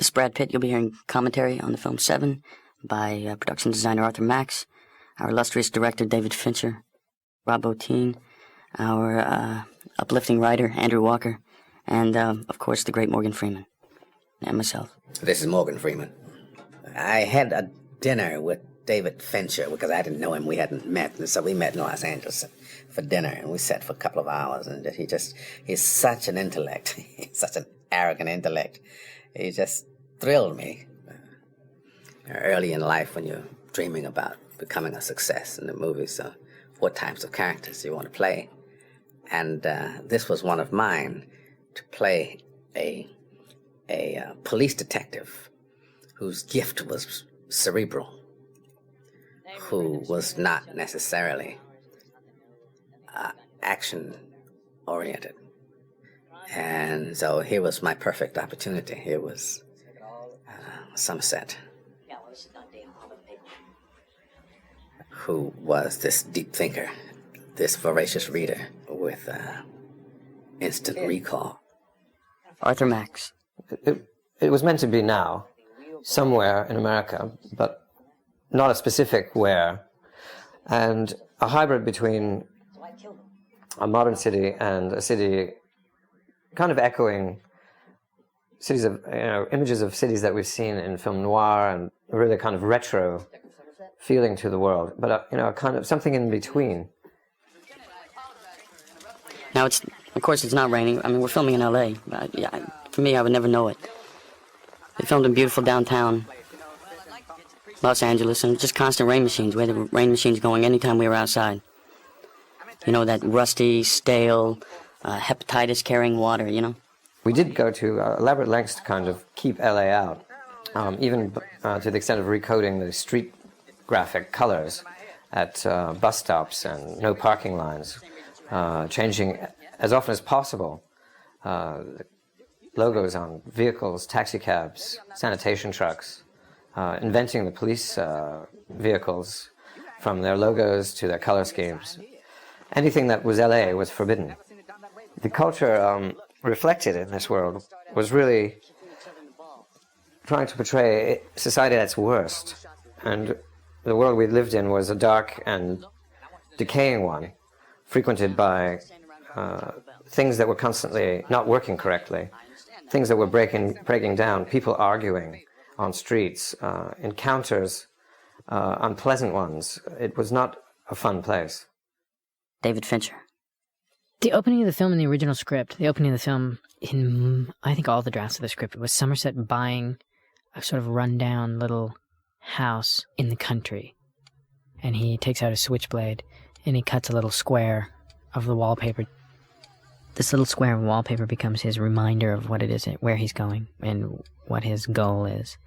This is Brad Pitt. You'll be hearing commentary on the film Seven by production designer Arthur Max, our illustrious director David Fincher, Rob Bottin, our uplifting writer Andrew Walker, and of course the great Morgan Freeman, and myself. This is Morgan Freeman. I had a dinner with David Fincher because I didn't know him. We hadn't met, and so we met in Los Angeles for dinner, and we sat for a couple of hours, and he's such an intellect. He's such an arrogant intellect. He just thrilled me. Early in life, when you're dreaming about becoming a success in the movies, what types of characters you want to play. And this was one of mine, to play a police detective whose gift was cerebral, who was not necessarily action-oriented. And so here was my perfect opportunity. Here was Somerset, who was this deep thinker, this voracious reader with instant recall. Arthur Max. It was meant to be now, somewhere in America, but not a specific where, and a hybrid between a modern city and a city kind of echoing cities of, images of cities that we've seen in film noir, and really kind of retro feeling to the world, but kind of something in between. Now of course it's not raining. I mean, we're filming in LA, but yeah, for me, I would never know it. They filmed in beautiful downtown Los Angeles, and just constant rain machines. We had the rain machines going anytime we were outside. You know, that rusty, stale, hepatitis-carrying water, We did go to elaborate lengths to kind of keep LA out, even to the extent of recoding the street graphic colors at bus stops and no parking lines, changing as often as possible logos on vehicles, taxicabs, sanitation trucks, inventing the police vehicles from their logos to their color schemes. Anything that was LA was forbidden. The culture reflected in this world was really trying to portray society at its worst. And the world we lived in was a dark and decaying one, frequented by things that were constantly not working correctly, things that were breaking down, people arguing on streets, encounters, unpleasant ones. It was not a fun place. David Fincher. The opening of the film in the original script, the opening of the film in, I think, all the drafts of the script, was Somerset buying a sort of rundown little house in the country. And he takes out a switchblade and he cuts a little square of the wallpaper. This little square of wallpaper becomes his reminder of what it is, where he's going, and what his goal is.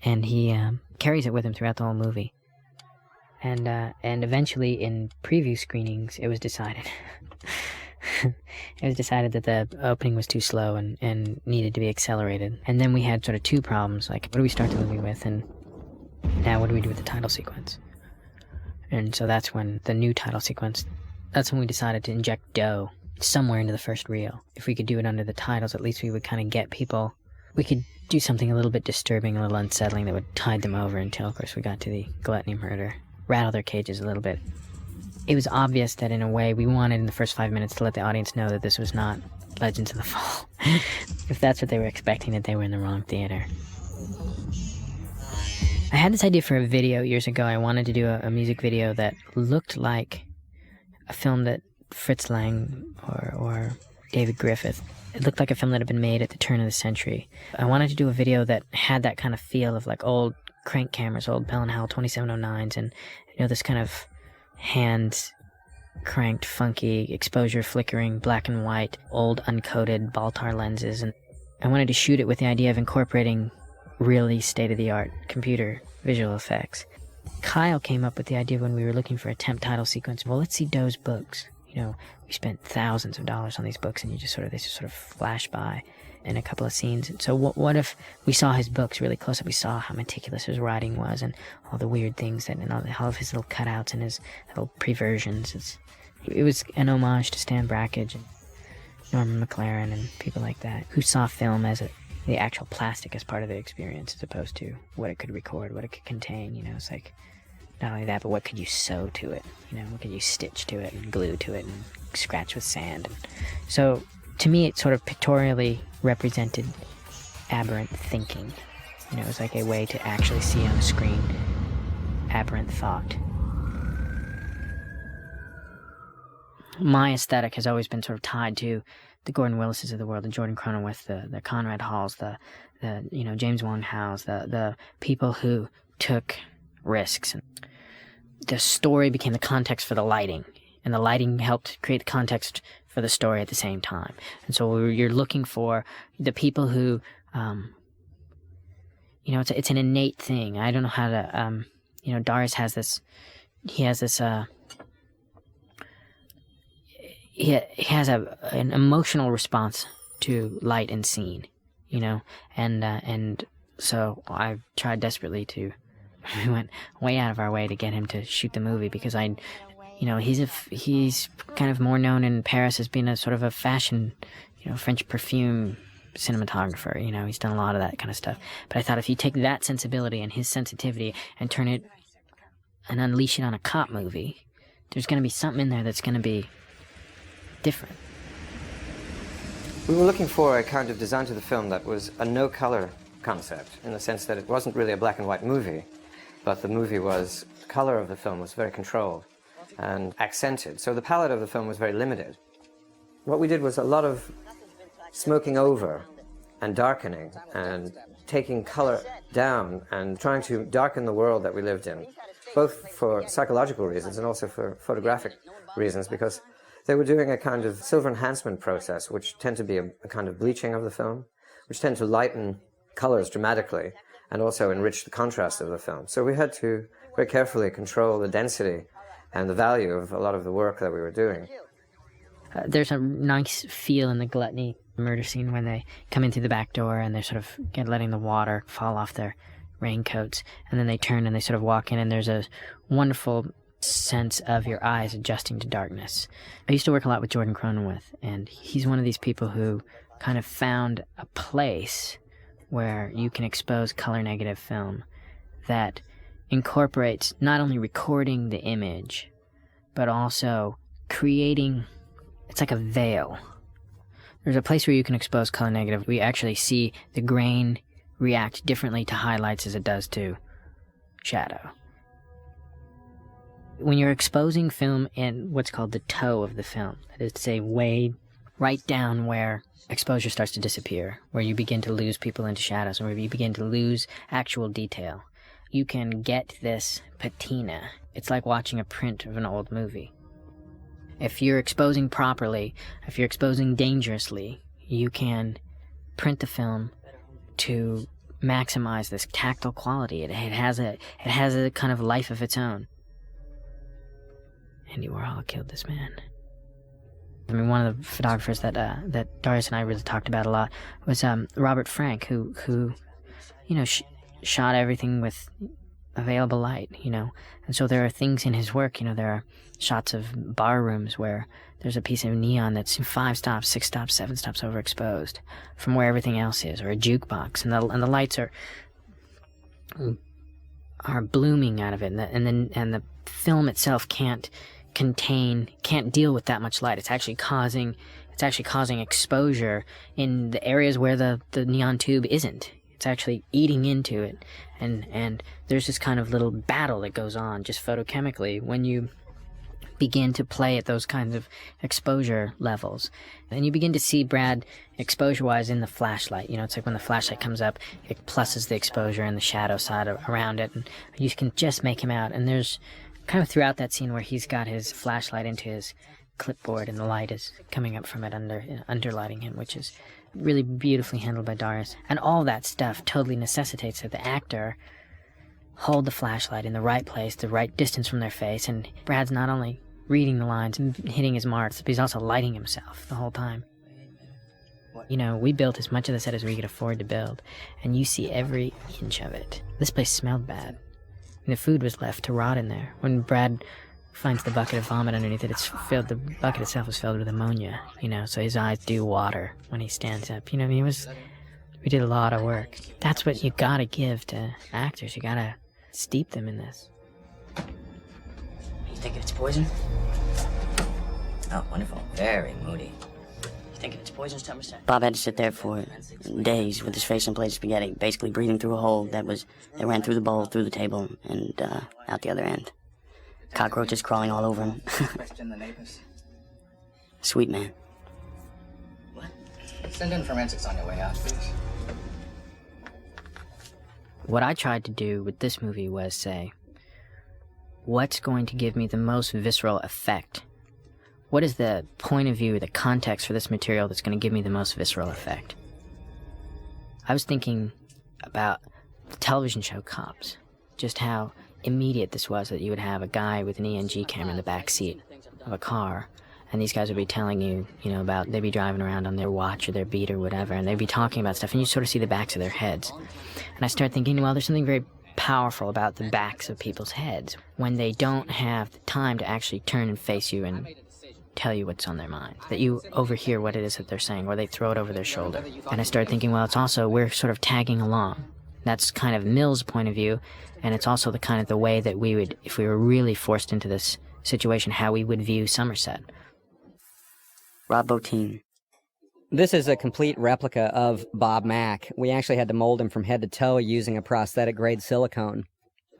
And he carries it with him throughout the whole movie. And eventually, in preview screenings, it was decided that the opening was too slow and needed to be accelerated. And then we had sort of two problems, like, what do we start the movie with, and now what do we do with the title sequence? And so that's when the new title sequence, that's when we decided to inject Doe somewhere into the first reel. If we could do it under the titles, at least we would kind of get people. We could do something a little bit disturbing, a little unsettling that would tide them over until, of course, we got to the gluttony murder. Rattle their cages a little bit. It was obvious that in a way we wanted in the first 5 minutes to let the audience know that this was not Legends of the Fall. If that's what they were expecting, that they were in the wrong theater. I had this idea for a video years ago. I wanted to do a music video that looked like a film that Fritz Lang or David Griffith. It looked like a film that had been made at the turn of the century. I wanted to do a video that had that kind of feel of like old crank cameras, old Bell & Howell 2709s, and this kind of hand-cranked, funky, exposure flickering, black and white, old uncoated Baltar lenses. And I wanted to shoot it with the idea of incorporating really state-of-the-art computer visual effects. Kyle came up with the idea when we were looking for a temp title sequence. Well, let's see Doe's books. We spent thousands of dollars on these books, and they just sort of flash by in a couple of scenes. So what if we saw his books really close up? We saw how meticulous his writing was, and all the weird things and all of his little cutouts and his little preversions. It was an homage to Stan Brakhage and Norman McLaren and people like that, who saw film as the actual plastic as part of the experience as opposed to what it could record, what it could contain. It's like not only that, but what could you sew to it? What could you stitch to it and glue to it and scratch with sand? And so to me, it sort of pictorially represented aberrant thinking. It was like a way to actually see on the screen aberrant thought. My aesthetic has always been sort of tied to the Gordon Willises of the world, the Jordan Cronenweth, the Conrad Halls, the James Wong Howe's, the people who took risks. And the story became the context for the lighting, and the lighting helped create the context for the story at the same time. And so you're looking for the people who, it's an innate thing. I don't know how to, Darius has this, he has an emotional response to light and scene, and so I've tried desperately to, we went way out of our way to get him to shoot the movie because he's kind of more known in Paris as being a sort of a fashion, French perfume cinematographer. He's done a lot of that kind of stuff. But I thought if you take that sensibility and his sensitivity and turn it and unleash it on a cop movie, there's going to be something in there that's going to be different. We were looking for a kind of design to the film that was a no-color concept, in the sense that it wasn't really a black and white movie, but the movie was, the color of the film was very controlled and accented, so the palette of the film was very limited. What we did was a lot of smoking over and darkening and taking color down and trying to darken the world that we lived in, both for psychological reasons and also for photographic reasons, because they were doing a kind of silver enhancement process, which tend to be a kind of bleaching of the film, which tend to lighten colors dramatically and also enrich the contrast of the film. So we had to very carefully control the density and the value of a lot of the work that we were doing. There's a nice feel in the gluttony murder scene when they come in through the back door and they're sort of letting the water fall off their raincoats, and then they turn and they sort of walk in, and there's a wonderful sense of your eyes adjusting to darkness. I used to work a lot with Jordan Cronenweth, and he's one of these people who kind of found a place where you can expose color negative film that incorporates not only recording the image, but also creating, it's like a veil. There's a place where you can expose color negative. We actually see the grain react differently to highlights as it does to shadow. When you're exposing film in what's called the toe of the film, that is to say, way right down where exposure starts to disappear, where you begin to lose people into shadows, and where you begin to lose actual detail, you can get this patina. It's like watching a print of an old movie. If you're exposing properly, if you're exposing dangerously, you can print the film to maximize this tactile quality. It has a kind of life of its own. Andy Warhol killed this man. I mean, one of the photographers that Darius and I really talked about a lot was Robert Frank, who shot everything with available light, and so there are things in his work, there are shots of bar rooms where there's a piece of neon that's 5 stops, 6 stops, 7 stops overexposed from where everything else is, or a jukebox, and the lights are blooming out of it, and the film itself can't deal with that much light. It's actually causing exposure in the areas where the neon tube isn't. It's actually eating into it, and there's this kind of little battle that goes on just photochemically when you begin to play at those kinds of exposure levels. And you begin to see Brad exposure-wise in the flashlight. It's like when the flashlight comes up, it pluses the exposure and the shadow side around it, and you can just make him out. And there's kind of throughout that scene where he's got his flashlight into his clipboard and the light is coming up from it underlighting him, which is really beautifully handled by Darius. And all that stuff totally necessitates that the actor hold the flashlight in the right place, the right distance from their face, and Brad's not only reading the lines and hitting his marks, but he's also lighting himself the whole time. We built as much of the set as we could afford to build, and you see every inch of it. This place smelled bad. The food was left to rot in there. When Brad finds the bucket of vomit underneath it, the bucket itself is filled with ammonia, so his eyes do water when he stands up. He was We did a lot of work. That's what you gotta give to actors. You gotta steep them in this. You thinking it's poison? Oh, wonderful. Very moody. You thinking it's poison, Somerset? Bob had to sit there for days with his face in plate of spaghetti, basically breathing through a hole that ran through the bowl, through the table, and out the other end. Cockroaches crawling all over him. Question the neighbors. Sweet man. What? Send in forensics on your way out, please. What I tried to do with this movie was say, what's going to give me the most visceral effect? What is the point of view, the context for this material that's going to give me the most visceral effect? I was thinking about the television show Cops, just how immediate this was, that you would have a guy with an ENG camera in the back seat of a car, and these guys would be telling you, about, they'd be driving around on their watch or their beat or whatever, and they'd be talking about stuff, and you sort of see the backs of their heads. And I started thinking, well, there's something very powerful about the backs of people's heads when they don't have the time to actually turn and face you and tell you what's on their mind, that you overhear what it is that they're saying, or they throw it over their shoulder. And I started thinking, well, it's also, we're sort of tagging along. That's kind of Mill's point of view, and it's also the kind of the way that we would, if we were really forced into this situation, how we would view Somerset. Rob Bottin. This is a complete replica of Bob Mack. We actually had to mold him from head to toe using a prosthetic-grade silicone.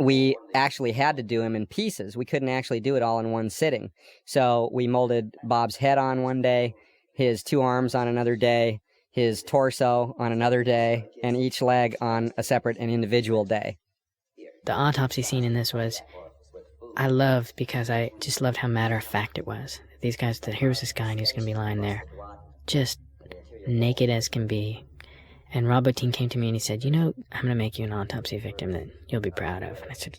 We actually had to do him in pieces. We couldn't actually do it all in one sitting. So we molded Bob's head on one day, his two arms on another day, his torso on another day, and each leg on a separate and individual day. The autopsy scene in this was, I loved, because I just loved how matter-of-fact it was. These guys, here was this guy, and he was going to be lying there, just naked as can be. And Rob Bottin came to me and he said, I'm going to make you an autopsy victim that you'll be proud of. And I said,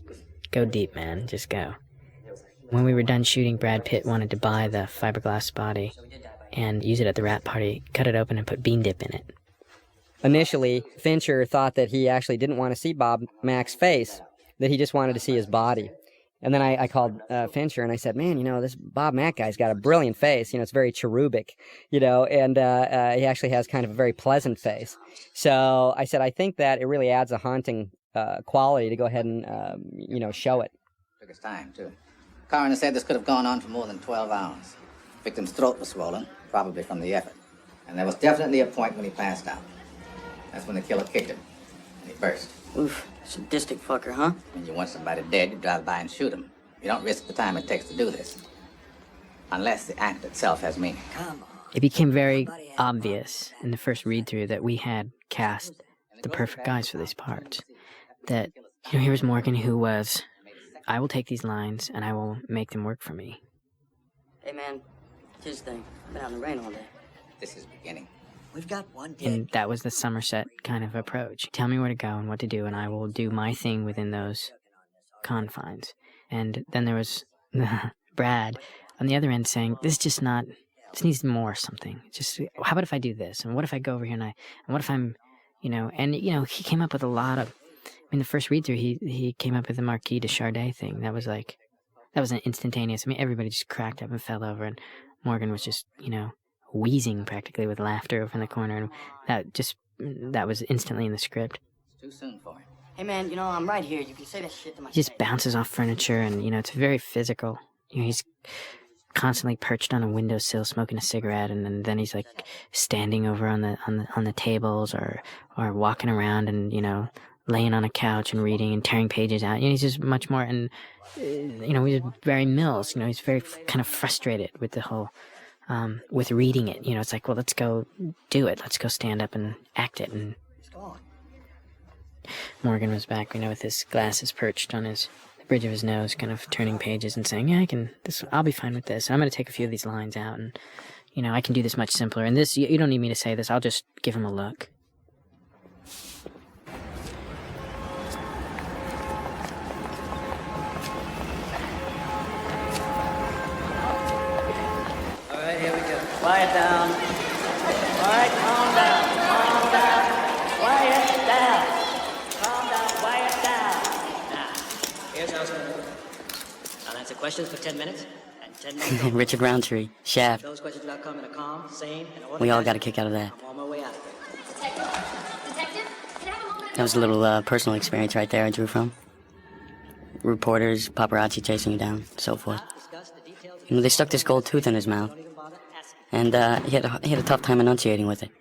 go deep, man, just go. When we were done shooting, Brad Pitt wanted to buy the fiberglass body and use it at the wrap party, cut it open and put bean dip in it. Initially, Fincher thought that he actually didn't want to see Bob Mack's face, that he just wanted to see his body. And then I called Fincher and I said, man, this Bob Mack guy's got a brilliant face. It's very cherubic, and he actually has kind of a very pleasant face. So I said, I think that it really adds a haunting quality to go ahead and, show it. Took his time, too. Coroner said this could have gone on for more than 12 hours. Victim's throat was swollen, probably from the effort. And there was definitely a point when he passed out. That's when the killer kicked him, and he burst. Oof, sadistic fucker, huh? When you want somebody dead, you drive by and shoot him. You don't risk the time it takes to do this. Unless the act itself has meaning. Come on. It became very obvious in the first read-through that we had cast the perfect guys for these parts. That, here was Morgan, who was, I will take these lines and I will make them work for me. Hey, man, it's his thing. I've been out in the rain all day. This is beginning. We've got one day. And that was the Somerset kind of approach. Tell me where to go and what to do, and I will do my thing within those confines. And then there was Brad on the other end saying, this needs more something. Just, how about if I do this? And what if I go over here and what if I'm, he came up with a lot of, the first read-through, he came up with the Marquis de Chardin thing. That was an instantaneous, everybody just cracked up and fell over, and Morgan was just, wheezing practically with laughter over in the corner, and that was instantly in the script. Too soon for him. Hey, man, I'm right here. You can say that shit to my He just bounces off furniture, and, it's very physical. He's constantly perched on a windowsill smoking a cigarette, and then he's, standing over on the tables or walking around and, laying on a couch and reading and tearing pages out. He's just much more, and, he's very Mills. He's very kind of frustrated with the whole, with reading it. It's like, well, let's go do it. Let's go stand up and act it. And Morgan was back, with his glasses perched on the bridge of his nose, kind of turning pages and saying, yeah, I'll be fine with this. I'm going to take a few of these lines out, and, I can do this much simpler. And this, you don't need me to say this. I'll just give him a look. All right, here we go. Quiet down. All right, calm down. Calm down. Quiet down. Calm down. Quiet down. Now, here's how it's going to work. I'll answer questions for 10 minutes, and 10 minutes. Richard Roundtree, Shaft. Those questions will come in a calm, sane, and We all got a kick out of that. I'm on my way out of here. That was a little personal experience right there I drew from. Reporters, paparazzi chasing you down, so forth. You know, they stuck this gold tooth in his mouth, and he had a tough time enunciating with it.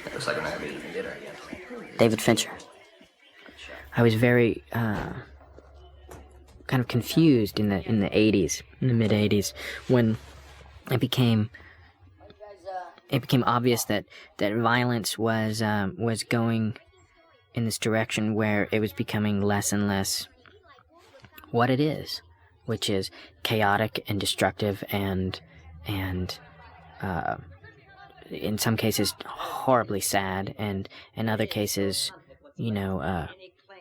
That looks like we're not going to eating dinner yet. David Fincher. I was very kind of confused in the 80s, in the mid 80s, when it became obvious that violence was going in this direction where it was becoming less and less what it is, which is chaotic and destructive and in some cases horribly sad, and in other cases,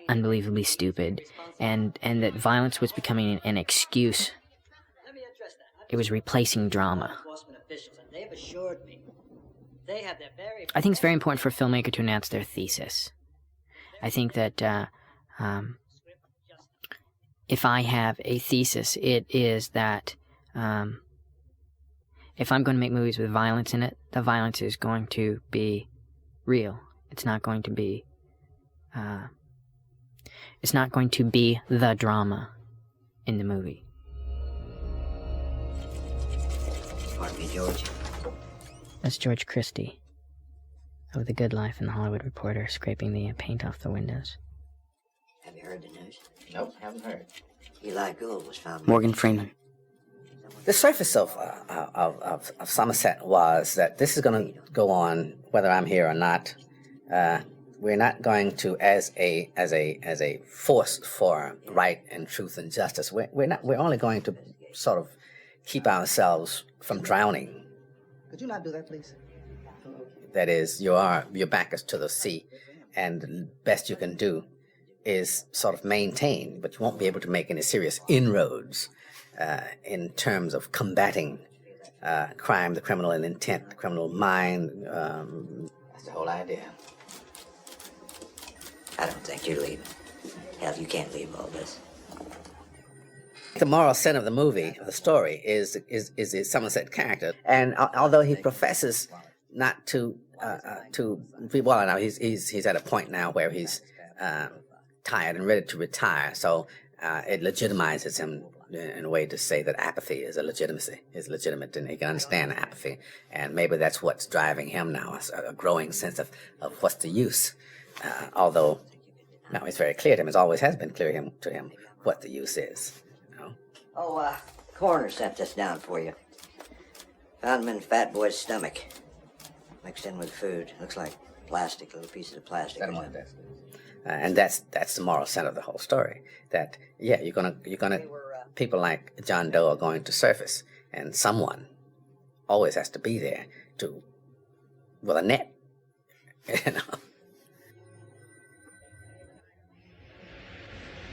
unbelievably stupid, and that violence was becoming an excuse. It was replacing drama. I think it's very important for a filmmaker to announce their thesis. I think that if I have a thesis, it is that if I'm going to make movies with violence in it, the violence is going to be real. It's not going to be the drama in the movie. Pardon me, George. That's George Christie of The Good Life and The Hollywood Reporter, scraping the paint off the windows. Have you heard the news? Nope, haven't heard. Eli Gould was found. Morgan Freeman. The surface of Somerset was that this is going to go on whether I'm here or not. We're not going to, as a force for right and truth and justice. We're only going to sort of keep ourselves from drowning. Could you not do that, please? That is, your back is to the sea, and the best you can do is sort of maintain, but you won't be able to make any serious inroads in terms of combating crime, the criminal intent, the criminal mind. That's the whole idea. I don't think you're leaving. Hell, you can't leave all this. The moral sin of the movie, of the story, is the Somerset character, and although he professes not to be well now, he's at a point now where he's tired and ready to retire. So it legitimizes him in a way to say that apathy is legitimate, and he can understand apathy, and maybe that's what's driving him now, a growing sense of what's the use. Although now it's very clear to him, it always has been clear to him what the use is. Oh, coroner sent this down for you. Found him in Fat Boy's stomach. Mixed in with food. Looks like plastic, little pieces of plastic. And that's the moral sin of the whole story. That you're gonna people like John Doe are going to surface, and someone always has to be there with a net.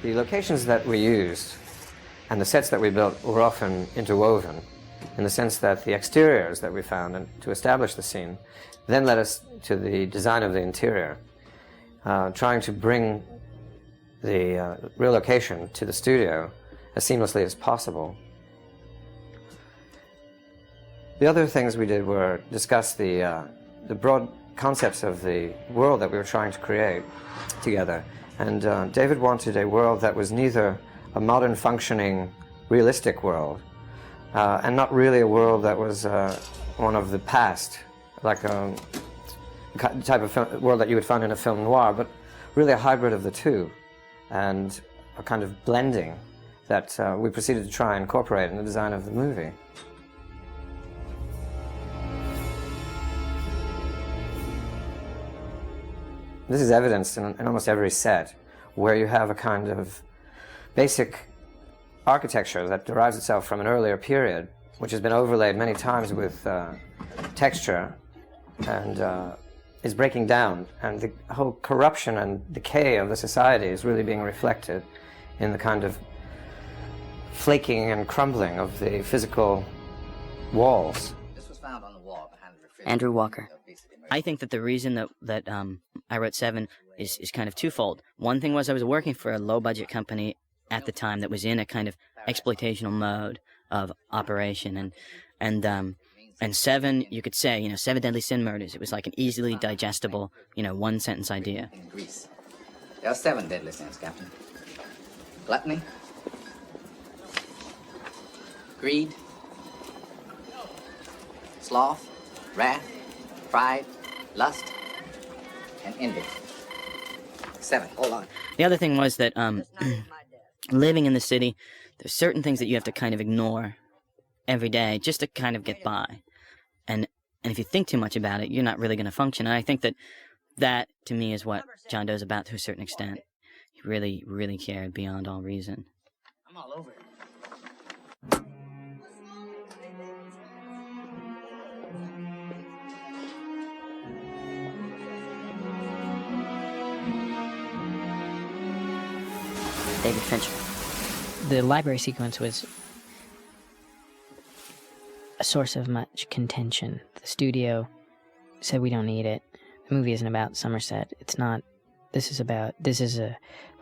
The locations that we used and the sets that we built were often interwoven, in the sense that the exteriors that we found and to establish the scene then led us to the design of the interior, trying to bring the real location to the studio as seamlessly as possible. The other things we did were discuss the broad concepts of the world that we were trying to create together. And David wanted a world that was neither a modern functioning realistic world and not really a world that was one of the past, like a type of world that you would find in a film noir, but really a hybrid of the two, and a kind of blending that we proceeded to try and incorporate in the design of the movie. This is evidenced in almost every set, where you have a kind of basic architecture that derives itself from an earlier period, which has been overlaid many times with texture and is breaking down. And the whole corruption and decay of the society is really being reflected in the kind of flaking and crumbling of the physical walls. This was found on the wall behind the refrigerator. Andrew Walker. I think that the reason that I wrote Seven is kind of twofold. One thing was I was working for a low-budget company at the time that was in a kind of exploitational mode of operation, and And 7, you could say, 7 deadly sin murders. It was like an easily digestible, one sentence idea. In Greece. There are 7 deadly sins, Captain. Gluttony, greed, sloth, wrath, pride, lust, and envy. 7. Hold on. The other thing was that living in the city, there's certain things that you have to kind of ignore every day just to kind of get by. And if you think too much about it, you're not really going to function. And I think that, to me, is what John Doe is about to a certain extent. He really, really cared beyond all reason. I'm all over it. David Fincher. The library sequence was a source of much contention. The studio said we don't need it. The movie isn't about Somerset. It's not. This is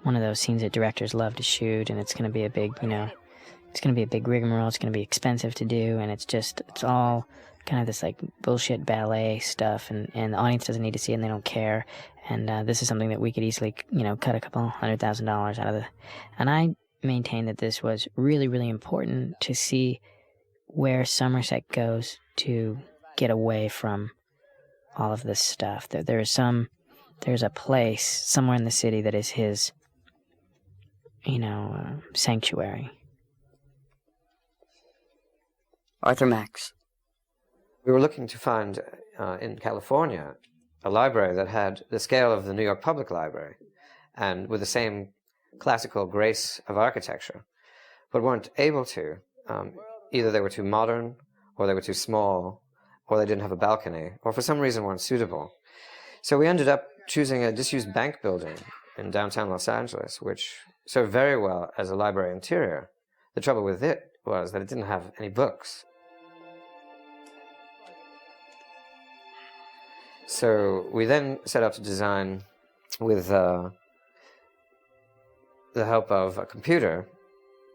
one of those scenes that directors love to shoot, and it's going to be a big, it's going to be a big rigmarole. It's going to be expensive to do, and it's all kind of this like bullshit ballet stuff, and the audience doesn't need to see it, and they don't care. And this is something that we could easily, cut a couple $100,000 out of the. And I maintain that this was really, really important to see where Somerset goes to get away from all of this stuff. There's a place somewhere in the city that is his, sanctuary. Arthur Max. We were looking to find, in California, a library that had the scale of the New York Public Library and with the same classical grace of architecture, but weren't able to. Either they were too modern, or they were too small, or they didn't have a balcony, or for some reason weren't suitable. So we ended up choosing a disused bank building in downtown Los Angeles, which served very well as a library interior. The trouble with it was that it didn't have any books. So we then set out to design with the help of a computer,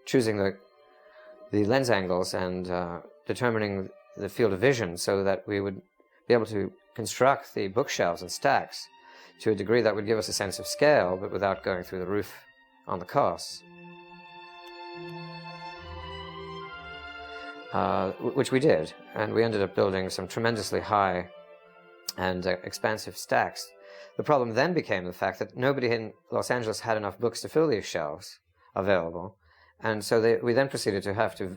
choosing the lens angles and determining the field of vision so that we would be able to construct the bookshelves and stacks to a degree that would give us a sense of scale, but without going through the roof on the costs. Which we did, and we ended up building some tremendously high and expansive stacks. The problem then became the fact that nobody in Los Angeles had enough books to fill these shelves available, and so we then proceeded to have to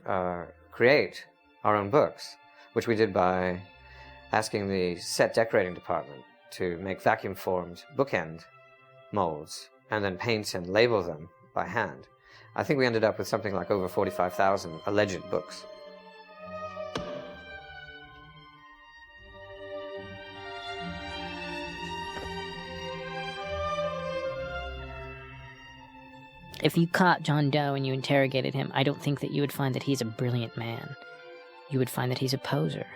create our own books, which we did by asking the set decorating department to make vacuum-formed bookend molds and then paint and label them by hand. I think we ended up with something like over 45,000 alleged books. If you caught John Doe and you interrogated him, I don't think that you would find that he's a brilliant man. You would find that he's a poser.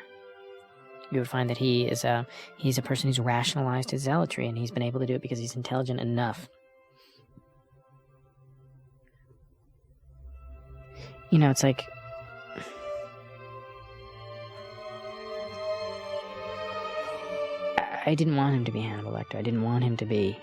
You would find that he's a person who's rationalized his zealotry, and he's been able to do it because he's intelligent enough. It's like... I didn't want him to be Hannibal Lecter. I didn't want him to be,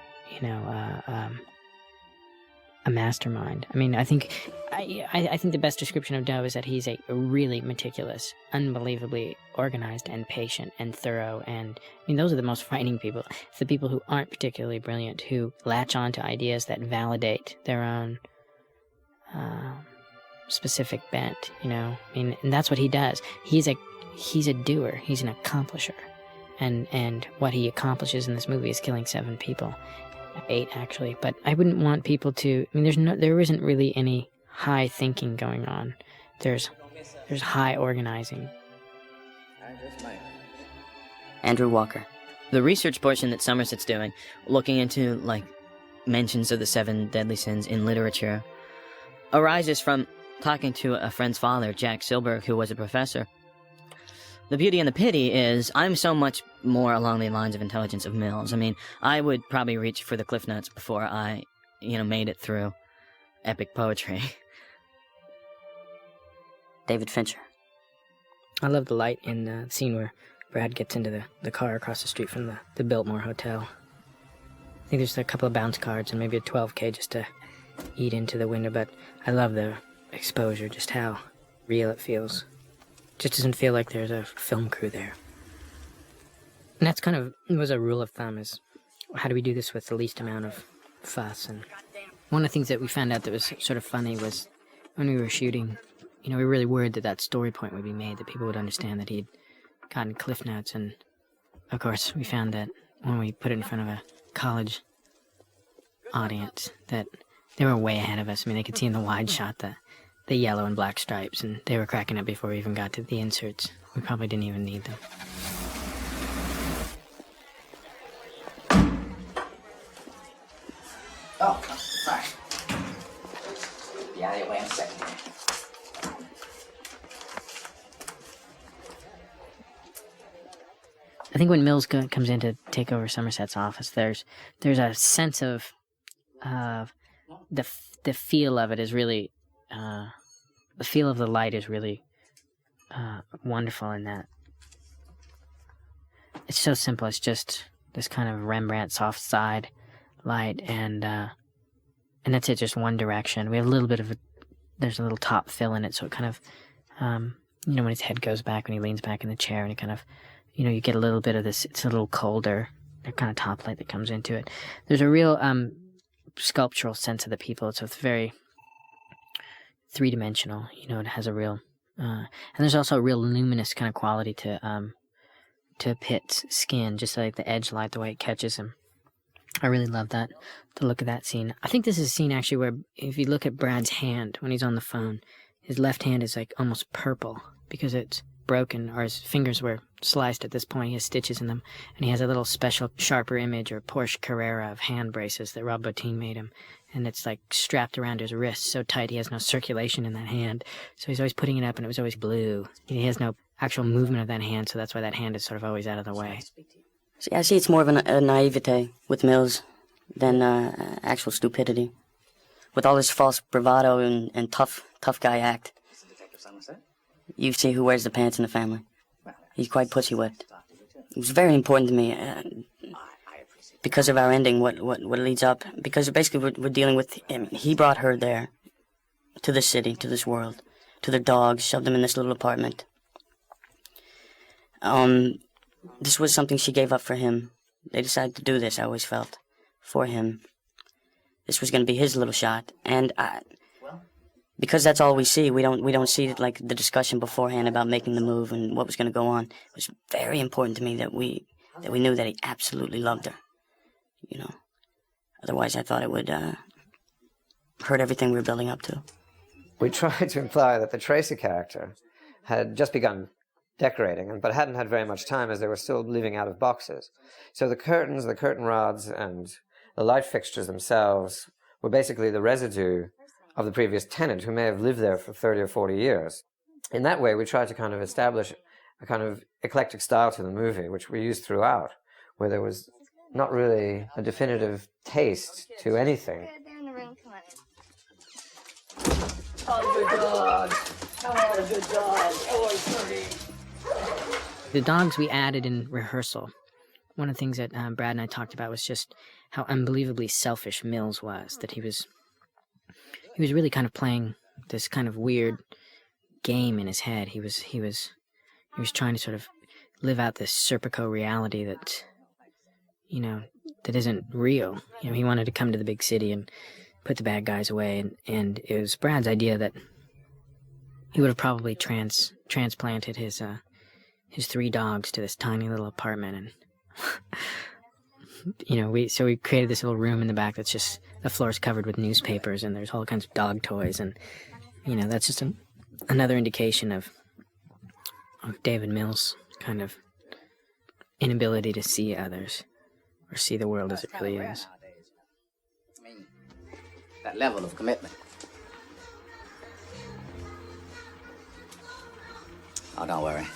a mastermind. I mean, I think the best description of Doe is that he's a really meticulous, unbelievably organized and patient and thorough, and those are the most frightening people. It's the people who aren't particularly brilliant, who latch on to ideas that validate their own specific bent, and that's what he does. He's a doer. He's an accomplisher. And what he accomplishes in this movie is killing 7 people. 8 actually, but I wouldn't want people to. There isn't really any high thinking going on. There's high organizing. Andrew Walker. The research portion that Somerset's doing, looking into mentions of the 7 deadly sins in literature, arises from talking to a friend's father, Jack Silberg, who was a professor. The beauty and the pity is I'm so much more along the lines of intelligence of Mills. I mean, I would probably reach for the Cliff Notes before I, made it through epic poetry. David Fincher. I love the light in the scene where Brad gets into the car across the street from the Biltmore Hotel. I think there's a couple of bounce cards and maybe a 12K just to eat into the window, but I love the exposure, just how real it feels. Just doesn't feel like there's a film crew there. And that's kind of was a rule of thumb, is how do we do this with the least amount of fuss? And one of the things that we found out that was sort of funny was when we were shooting, we were really worried that story point would be made, that people would understand that he'd gotten cliff notes, and of course we found that when we put it in front of a college audience that they were way ahead of us. I mean, they could see in the wide shot the yellow and black stripes, and they were cracking up before we even got to the inserts. We probably didn't even need them. Oh, sorry. Yeah, wait a second here. I think when Mills comes in to take over Somerset's office, there's a sense of the feel of it is really the feel of the light is really wonderful in that it's so simple. It's just this kind of Rembrandt soft side light, and that's it, just one direction. We have a little bit of there's a little top fill in it, so it kind of when his head goes back, when he leans back in the chair, and it kind of you get a little bit of this. It's a little colder, the kind of top light that comes into it. There's a real sculptural sense of the people. It's very three-dimensional. It has a real and there's also a real luminous kind of quality to Pitt's skin, just like the edge light, the way it catches him. I really love that, the look of that scene. I think this is a scene actually where if you look at Brad's hand when he's on the phone, his left hand is like almost purple because it's broken, or his fingers were sliced at this point. He has stitches in them, and he has a little special Sharper Image or Porsche Carrera of hand braces that Rob Bottin made him, and it's like strapped around his wrist so tight he has no circulation in that hand, so he's always putting it up, and it was always blue. He has no actual movement of that hand, so that's why that hand is sort of always out of the way. See, I see it's more of a naivete with Mills than actual stupidity. With all his false bravado and tough guy act, you see who wears the pants in the family. He's quite pussy-whipped. It was very important to me because of our ending, what leads up. Because basically we're dealing with him. He brought her there, to this city, to this world, to their dogs, shoved them in this little apartment. This was something she gave up for him. They decided to do this, I always felt, for him. This was going to be his little shot, and because that's all we see. We don't see like the discussion beforehand about making the move and what was going to go on. It was very important to me that we knew that he absolutely loved her. Otherwise, I thought it would hurt everything we were building up to. We tried to imply that the Tracy character had just begun decorating, but hadn't had very much time as they were still living out of boxes. So the curtains, the curtain rods, and the light fixtures themselves were basically the residue of the previous tenant who may have lived there for 30 or 40 years. In that way, we tried to kind of establish a kind of eclectic style to the movie, which we used throughout, where there was not really a definitive taste to anything. The dogs we added in rehearsal. One of the things that Brad and I talked about was just how unbelievably selfish Mills was, that he was really kind of playing this kind of weird game in his head. He was trying to sort of live out this Serpico reality that, that isn't real. He wanted to come to the big city and put the bad guys away, and it was Brad's idea that he would have probably transplanted his 3 dogs to this tiny little apartment, and we created this little room in the back that's just, the floor's covered with newspapers, and there's all kinds of dog toys, and that's just another indication of David Mills' kind of inability to see others or see the world as it really is. I mean, that level of commitment. Oh, don't worry.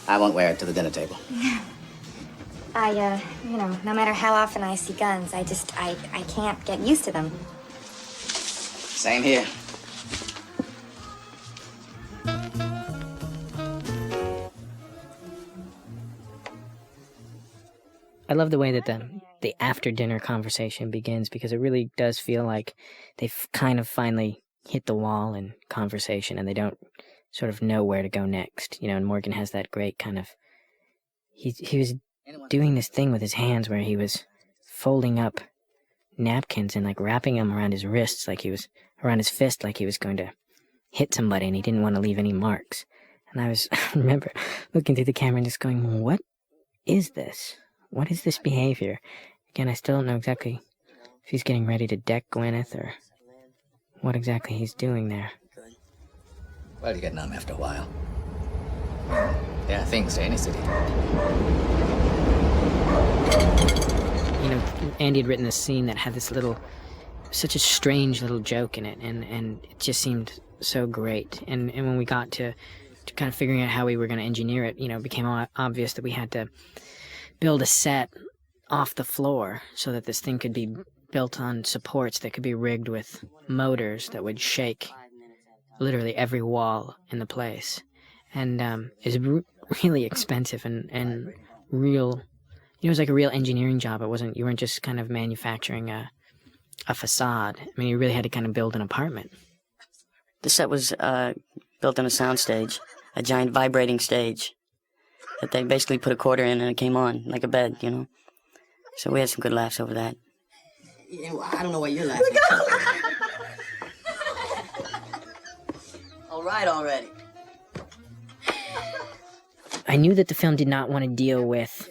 I won't wear it to the dinner table. No matter how often I see guns, I can't get used to them. Same here. I love the way that the after dinner conversation begins, because it really does feel like they've kind of finally hit the wall in conversation and they don't sort of know where to go next. And Morgan has that great kind of, he was doing this thing with his hands where he was folding up napkins and like wrapping them around his wrists, like he was around his fist, like he was going to hit somebody, and he didn't want to leave any marks. And I remember looking through the camera and just going, what is this? What is this behavior? Again, I still don't know exactly if he's getting ready to deck Gwyneth or what exactly he's doing there. Well, you get numb after a while. There are things to any city. Andy had written this scene that had this such a strange little joke in it, and it just seemed so great. And when we got to kind of figuring out how we were going to engineer it, it became obvious that we had to build a set off the floor so that this thing could be built on supports that could be rigged with motors that would shake literally every wall in the place. And it's really expensive and real. It was like a real engineering job. You weren't just kind of manufacturing a facade. I mean, you really had to kind of build an apartment. The set was built on a soundstage, a giant vibrating stage that they basically put a quarter in and it came on like a bed, So we had some good laughs over that. I don't know why you're laughing. All right already. I knew that the film did not want to deal with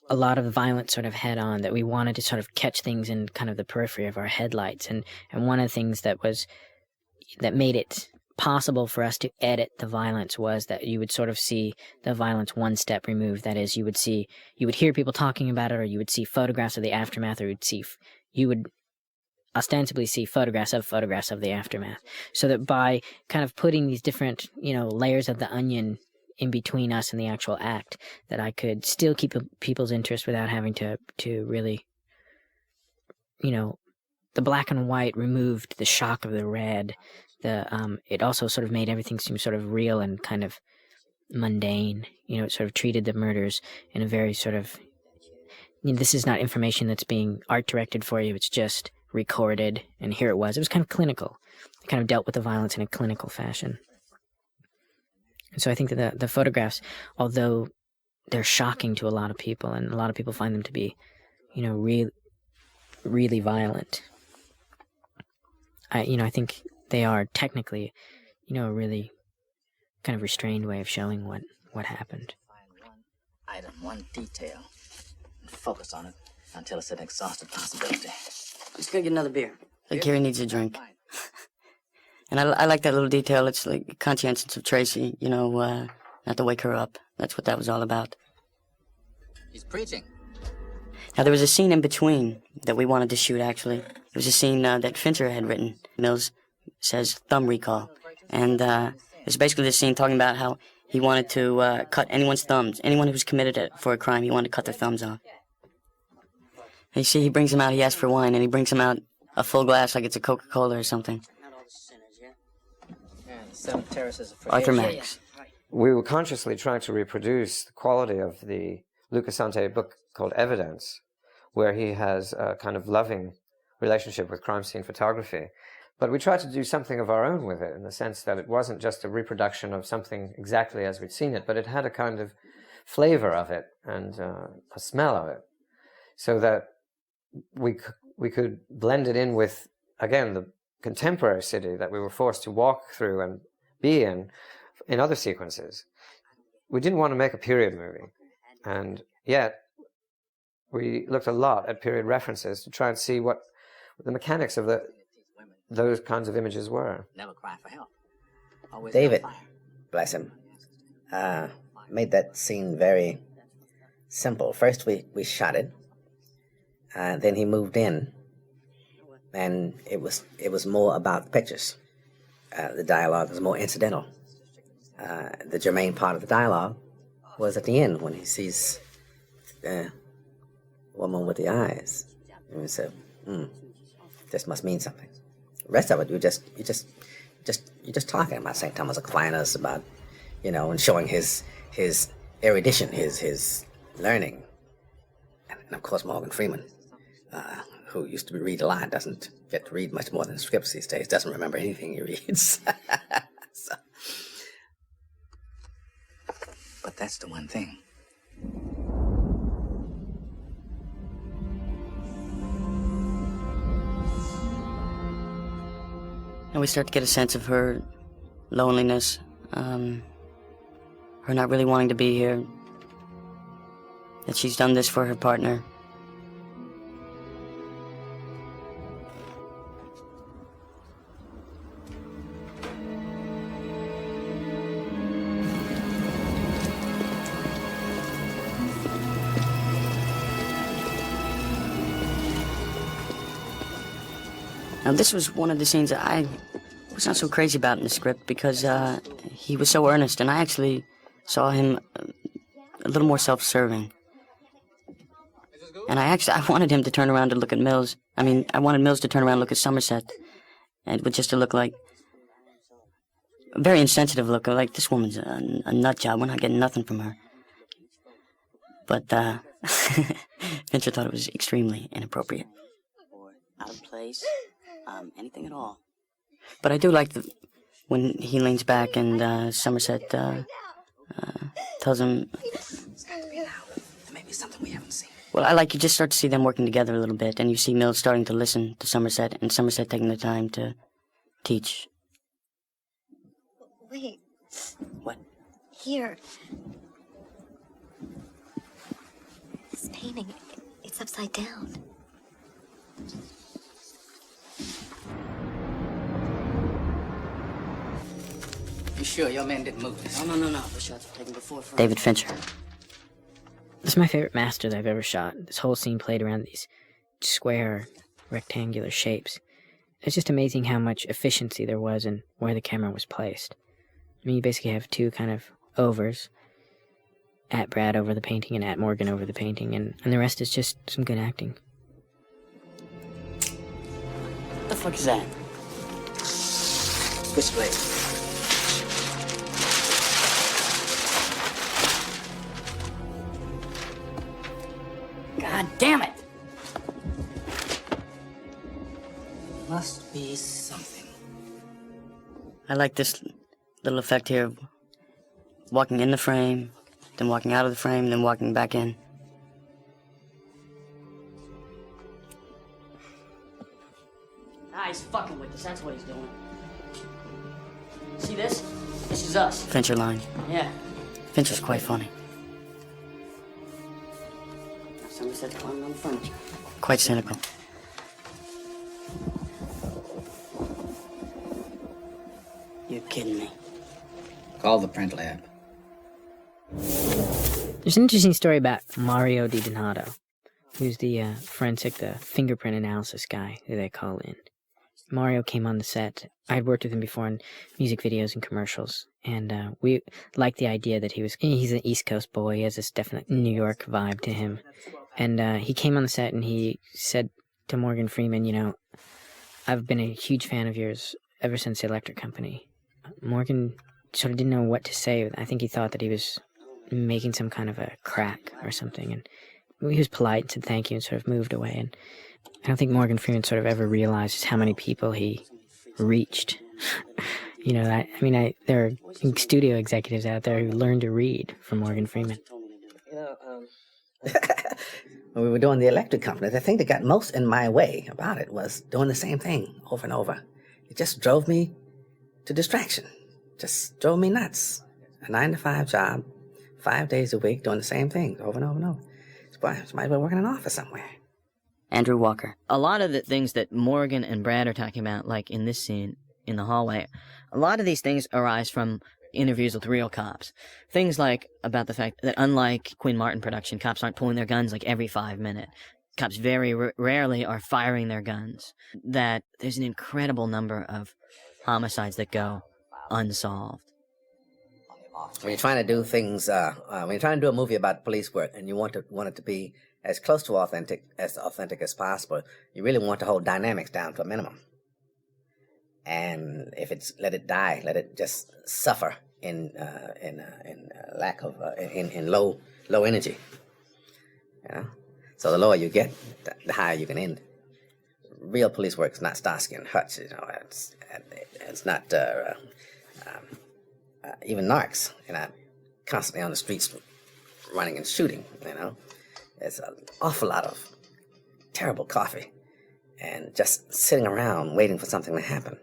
a lot of violence sort of head on, that we wanted to sort of catch things in kind of the periphery of our headlights. And one of the things that made it possible for us to edit the violence was that you would sort of see the violence one step removed. That is, you would hear people talking about it, or you would see photographs of the aftermath, or you would ostensibly see photographs of the aftermath. So that by kind of putting these different, layers of the onion in between us and the actual act, that I could still keep people's interest without having to really, the black and white removed the shock of the red. It also sort of made everything seem sort of real and kind of mundane. It sort of treated the murders in a very sort of, this is not information that's being art directed for you. It's just recorded, and here it was. It was kind of clinical. It kind of dealt with the violence in a clinical fashion. And so I think that the photographs, although they're shocking to a lot of people, and a lot of people find them to be, really violent, I think they are technically, a really kind of restrained way of showing what happened. Find one item, one detail, and focus on it until it's an exhaustive possibility. Just gonna get another beer. I think Carrie needs a drink. And I like that little detail. It's like conscientious of Tracy, not to wake her up. That's what that was all about. He's preaching. Now, there was a scene in between that we wanted to shoot, actually. It was a scene that Fincher had written. Mills says thumb recall. And it's basically this scene talking about how he wanted to cut anyone's thumbs. Anyone who's committed for a crime, he wanted to cut their thumbs off. And you see, he brings him out, he asks for wine, and he brings him out a full glass like it's a Coca-Cola or something. Arthur Max. We were consciously trying to reproduce the quality of the Luca Sante book called Evidence, where he has a kind of loving relationship with crime scene photography. But we tried to do something of our own with it, in the sense that it wasn't just a reproduction of something exactly as we'd seen it, but it had a kind of flavor of it and a smell of it, so that we could blend it in with, again, the contemporary city that we were forced to walk through and be in other sequences. We didn't want to make a period movie, and yet we looked a lot at period references to try and see what the mechanics of those kinds of images were. Never cry for help. David, bless him, made that scene very simple. First we shot it, then he moved in, and it was more about the pictures. The dialogue was more incidental. The germane part of the dialogue was at the end when he sees the woman with the eyes, and he said, "This must mean something." The rest of it, you're just talking about St. Thomas Aquinas, about, and showing his erudition, his learning, And of course, Morgan Freeman, who used to read a lot, doesn't get to read much more than scripts these days, doesn't remember anything he reads. So. But that's the one thing. And we start to get a sense of her loneliness, her not really wanting to be here, that she's done this for her partner. Now, this was one of the scenes that I was not so crazy about in the script because he was so earnest, and I actually saw him a little more self-serving. And I wanted him to turn around to look at Mills. I wanted Mills to turn around and look at Somerset, and just to look like a very insensitive look, like this woman's a nut job. We're not getting nothing from her. But Fincher thought it was extremely inappropriate. Out of place. Anything at all. But I do like when he leans back and Somerset tells him... Maybe something we haven't seen. Well, I like you just start to see them working together a little bit, and you see Mills starting to listen to Somerset, and Somerset taking the time to teach. Wait. What? Here. This painting, it's upside down. You sure your man didn't move this? No. The shots were taken before. David Fincher. This is my favorite master that I've ever shot. This whole scene played around these square, rectangular shapes. It's just amazing how much efficiency there was in where the camera was placed. You basically have two kind of overs. At Brad over the painting and at Morgan over the painting, and the rest is just some good acting. What the fuck is that? Switchblade. God damn it! Must be something. I like this little effect here of walking in the frame, then walking out of the frame, then walking back in. He's fucking with us, that's what he's doing. See this? This is us. Fincher line. Yeah. Fincher's quite funny. Somerset's climbing on the furniture. Quite cynical. You're kidding me. Call the print lab. There's an interesting story about Mario Di Donato, who's the the fingerprint analysis guy who they call in. Mario came on the set. I had worked with him before in music videos and commercials, and we liked the idea that he's an East Coast boy. He has this definite New York vibe to him. And he came on the set and he said to Morgan Freeman, I've been a huge fan of yours ever since the Electric Company. Morgan sort of didn't know what to say. I think he thought that he was making some kind of a crack or something, and he was polite and said thank you and sort of moved away. And I don't think Morgan Freeman sort of ever realized just how many people he reached. There are studio executives out there who learned to read from Morgan Freeman. When we were doing the Electric Company, the thing that got most in my way about it was doing the same thing over and over. It just drove me to distraction. Just drove me nuts. A 9-to-5 job, 5 days a week, doing the same thing over and over and over. Might as well work in an office somewhere. Andrew Walker. A lot of the things that Morgan and Brad are talking about, like in this scene in the hallway, a lot of these things arise from interviews with real cops. Things like about the fact that unlike Quinn Martin production, cops aren't pulling their guns like every 5 minutes. Cops very rarely are firing their guns. That there's an incredible number of homicides that go unsolved. When you're trying to do things, when you're trying to do a movie about police work and you want it to be as close to authentic as possible, you really want the whole dynamics down to a minimum. And if it's let it die, let it just suffer in lack of in low energy. So the lower you get, the higher you can end. Real police work is not Starsky and Hutch, you know. It's not even narcs. You're not constantly on the streets running and shooting, you know. There's an awful lot of terrible coffee and just sitting around waiting for something to happen.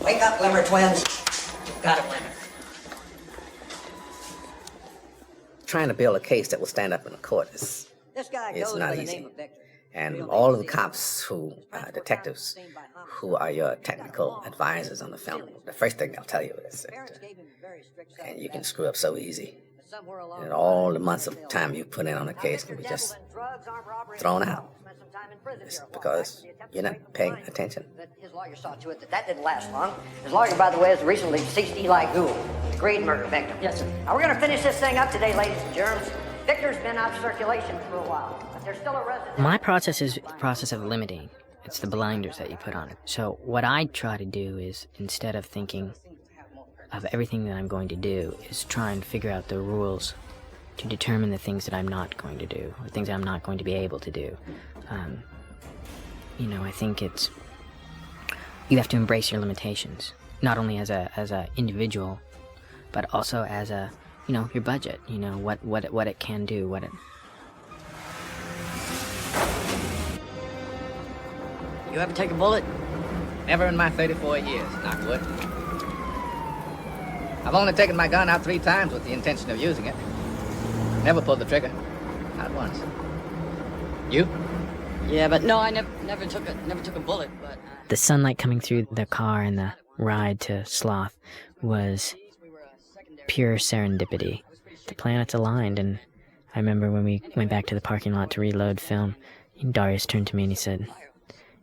Wake up, Limmer twins. You've got a winner. Trying to build a case that will stand up in a court is not easy. And all of the cops who, detectives, who are your technical advisors on the film, the first thing they'll tell you is that and you can screw up so easy. And all the months of time you put in on a case can be just thrown out. It's because you're not paying attention. His lawyer saw to it that didn't last long. His lawyer, by the way, has recently deceased Eli Gould, the Grade murder victim. Yes, sir. Now, we're going to finish this thing up today, ladies and germs. Victor's been out of circulation for a while, but there's still a resident. My process is the process of limiting. It's the blinders that you put on it. So what I try to do is, instead of thinking of everything that I'm going to do, is try and figure out the rules to determine the things that I'm not going to do, or things I'm not going to be able to do. You know, I think it's, you have to embrace your limitations, not only as a individual, but also as a, you know, your budget, you know, what it can do, what it... You ever take a bullet? Never in my 34 years, knock wood. I've only taken my gun out 3 times with the intention of using it. Never pulled the trigger. Not once. You? Yeah, but no, I never took a bullet, but... The sunlight coming through the car and the ride to Sloth was pure serendipity. The planets aligned, and I remember when we went back to the parking lot to reload film, Darius turned to me and he said,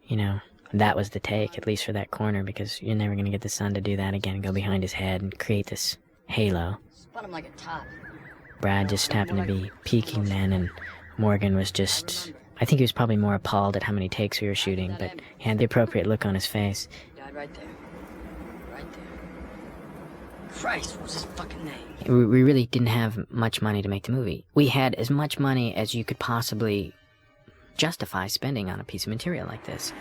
you know, that was the take, at least for that corner, because you're never going to get the sun to do that again and go behind his head and create this halo. Spun him like a top. Brad just happened to be peeking then, and Morgan was just... I think he was probably more appalled at how many takes we were shooting, but he had the appropriate look on his face. Died right there. Right there. Christ, what was his fucking name? We really didn't have much money to make the movie. We had as much money as you could possibly justify spending on a piece of material like this.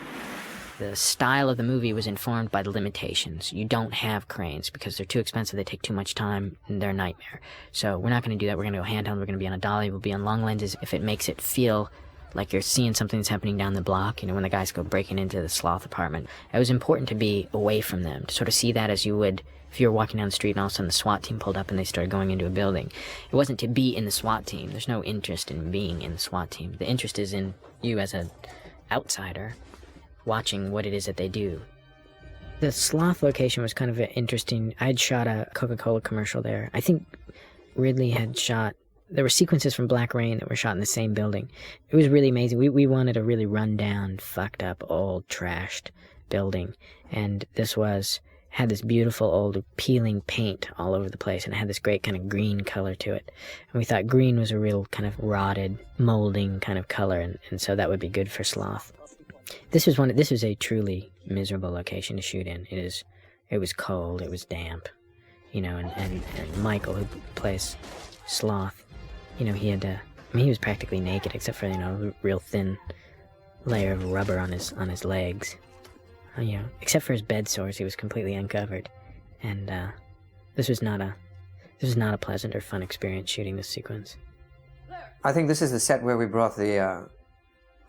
The style of the movie was informed by the limitations. You don't have cranes because they're too expensive, they take too much time, and they're a nightmare. So we're not going to do that. We're going to go handheld, we're going to be on a dolly, we'll be on long lenses if it makes it feel like you're seeing something that's happening down the block, you know, when the guys go breaking into the Sloth apartment. It was important to be away from them, to sort of see that as you would if you were walking down the street and all of a sudden the SWAT team pulled up and they started going into a building. It wasn't to be in the SWAT team. There's no interest in being in the SWAT team. The interest is in you as an outsider watching what it is that they do. The Sloth location was kind of interesting. I had shot a Coca-Cola commercial there. I think Ridley had shot... There were sequences from Black Rain that were shot in the same building. It was really amazing. We wanted a really run-down, fucked-up, old, trashed building. And this had this beautiful old peeling paint all over the place, and it had this great kind of green color to it. And we thought green was a real kind of rotted, molding kind of color, and so that would be good for Sloth. This was a truly miserable location to shoot in. It was cold, it was damp, you know, and Michael, who plays Sloth, you know, he was practically naked except for, you know, a real thin layer of rubber on his legs. You know, except for his bed sores, he was completely uncovered. And this was not a pleasant or fun experience shooting this sequence. I think this is the set where we brought the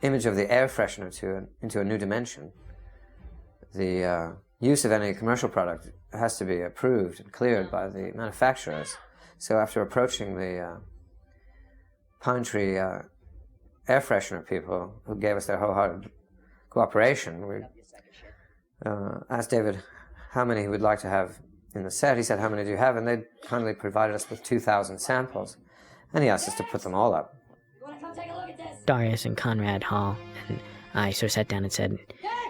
image of the air freshener into a new dimension. The use of any commercial product has to be approved and cleared by the manufacturers. So after approaching the Pine Tree air freshener people who gave us their wholehearted cooperation, we asked David how many he would like to have in the set. He said, how many do you have? And they kindly provided us with 2,000 samples. And he asked us to put them all up. Darius and Conrad Hall and I sort of sat down and said,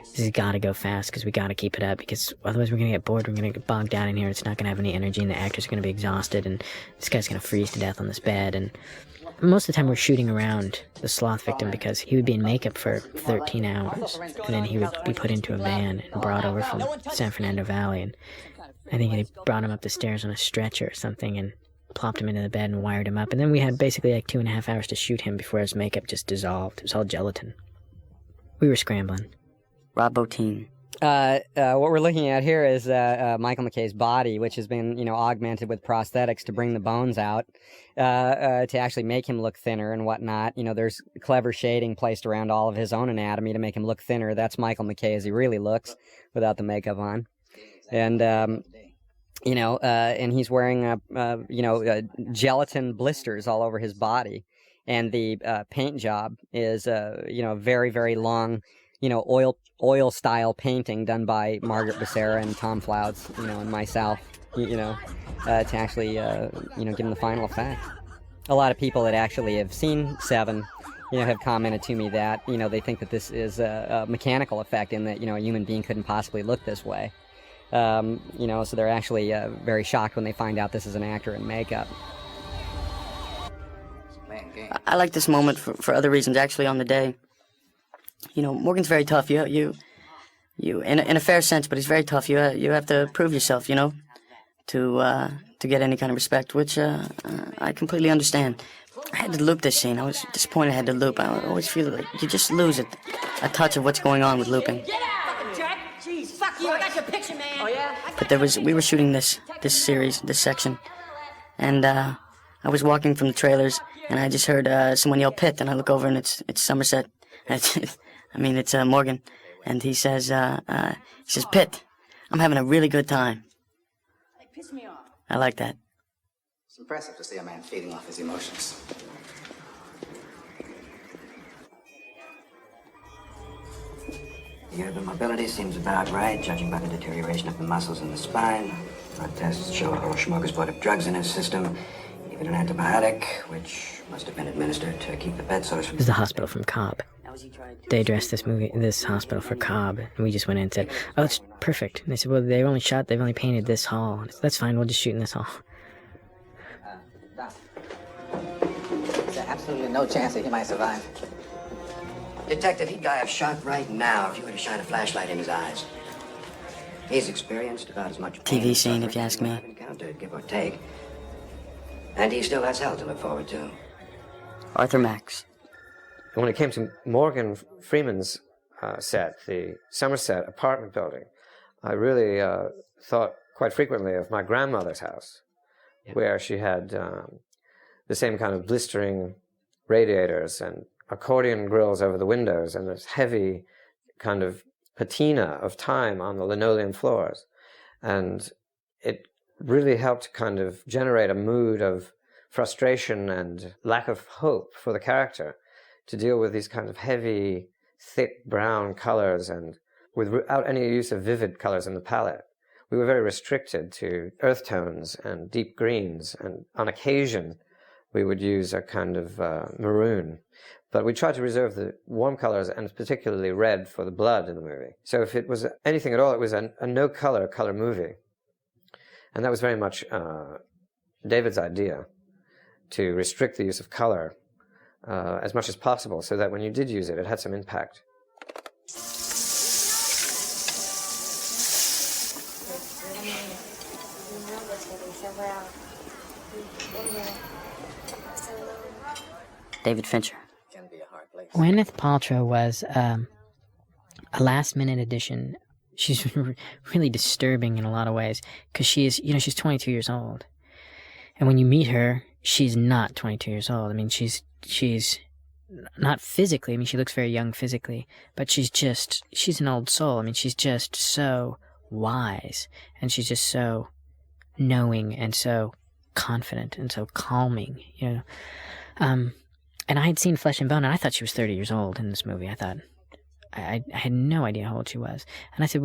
this has got to go fast because we got to keep it up, because otherwise we're going to get bored, we're going to get bogged down in here, it's not going to have any energy, and the actors are going to be exhausted, and this guy's going to freeze to death on this bed. And most of the time we're shooting around the Sloth victim because he would be in makeup for 13 hours, and then he would be put into a van and brought over from San Fernando Valley, and I think they brought him up the stairs on a stretcher or something and plopped him into the bed and wired him up. And then we had basically like 2.5 hours to shoot him before his makeup just dissolved. It was all gelatin. We were scrambling. Rob Bottin. What we're looking at here is Michael McKay's body, which has been, augmented with prosthetics to bring the bones out, to actually make him look thinner and whatnot. There's clever shading placed around all of his own anatomy to make him look thinner. That's Michael McKay as he really looks without the makeup on. And, and he's wearing, gelatin blisters all over his body. And the paint job is, very, very long, oil style painting done by Margaret Becerra and Tom Flouts, and myself, to actually, give him the final effect. A lot of people that actually have seen Seven, have commented to me that, they think that this is a mechanical effect in that, a human being couldn't possibly look this way. So they're actually very shocked when they find out this is an actor in makeup. I like this moment for other reasons, actually, on the day. Morgan's very tough. You in a fair sense, but he's very tough. You have to prove yourself, to get any kind of respect, which I completely understand. I had to loop this scene. I was disappointed I had to loop. I always feel like you just lose a touch of what's going on with looping. Get out! Jack! Jeez, fuck you! I got your picture, man. Oh yeah. But we were shooting this series, this section, and I was walking from the trailers, and I just heard someone yell "Pit," and I look over, and it's Somerset. It's Morgan, and he says, "Pit, I'm having a really good time." Piss me off. I like that. It's impressive to see a man feeding off his emotions. The urban mobility seems about right, judging by the deterioration of the muscles in the spine. Blood tests show a whole smorgasbord of drugs in his system, even an antibiotic, which must have been administered to keep the bed sores from... This is the hospital from Cobb. They addressed this hospital for Cobb, and we just went in and said, "Oh, it's perfect." And they said, "Well, they've only painted this hall." And I said, "That's fine, we'll just shoot in this hall." Doc, there's absolutely no chance that he might survive. Detective, he'd die of shock right now if you were to shine a flashlight in his eyes. He's experienced about as much pain TV scene, if you ask me. I've encountered, give or take. And he still has hell to look forward to. Arthur Max. When it came to Morgan Freeman's set, the Somerset apartment building, I really thought quite frequently of my grandmother's house, where she had the same kind of blistering radiators and accordion grills over the windows and this heavy kind of patina of time on the linoleum floors. And it really helped kind of generate a mood of frustration and lack of hope for the character to deal with these kind of heavy, thick brown colors and without any use of vivid colors in the palette. We were very restricted to earth tones and deep greens, and on occasion we would use a kind of maroon. But we tried to reserve the warm colors, and particularly red, for the blood in the movie. So if it was anything at all, it was a no-color color movie. And that was very much David's idea, to restrict the use of color as much as possible, so that when you did use it, it had some impact. David Fincher. Gwyneth Paltrow was a last-minute addition. She's really disturbing in a lot of ways, because she's 22 years old. And when you meet her, she's not 22 years old. I mean, she's not physically. I mean, she looks very young physically, but she's an old soul. I mean, she's just so wise, and she's just so knowing and so confident and so calming, And I had seen Flesh and Bone, and I thought she was 30 years old in this movie. I thought, I had no idea how old she was. And I said,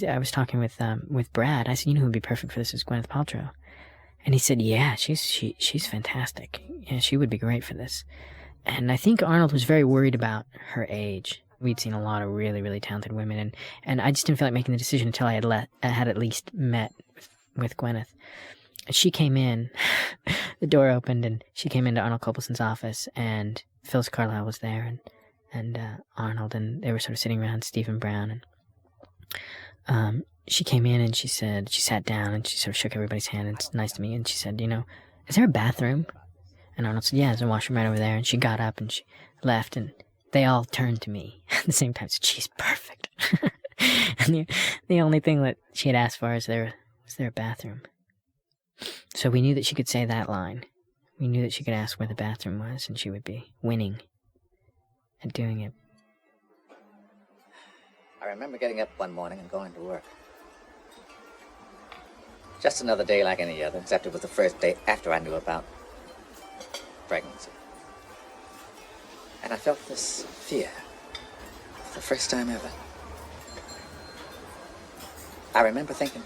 I was talking with Brad. I said, who would be perfect for this is Gwyneth Paltrow. And he said, yeah, she's fantastic. Yeah, she would be great for this. And I think Arnold was very worried about her age. We'd seen a lot of really, really talented women, and I just didn't feel like making the decision until I had at least met with Gwyneth. And she came in, the door opened, and she came into Arnold Kopelson's office, and Phyllis Carlyle was there, and Arnold, and they were sort of sitting around Stephen Brown, and she came in and she sat down and she sort of shook everybody's hand and it's nice to me. And she said, is there a bathroom? And Arnold said, yeah, there's a washroom right over there. And she got up and she left and they all turned to me at the same time. Said, she's perfect. And the only thing that she had asked for is was there a bathroom? So we knew that she could say that line. We knew that she could ask where the bathroom was and she would be winning at doing it. I remember getting up one morning and going to work. Just another day like any other, except it was the first day after I knew about pregnancy. And I felt this fear for the first time ever. I remember thinking,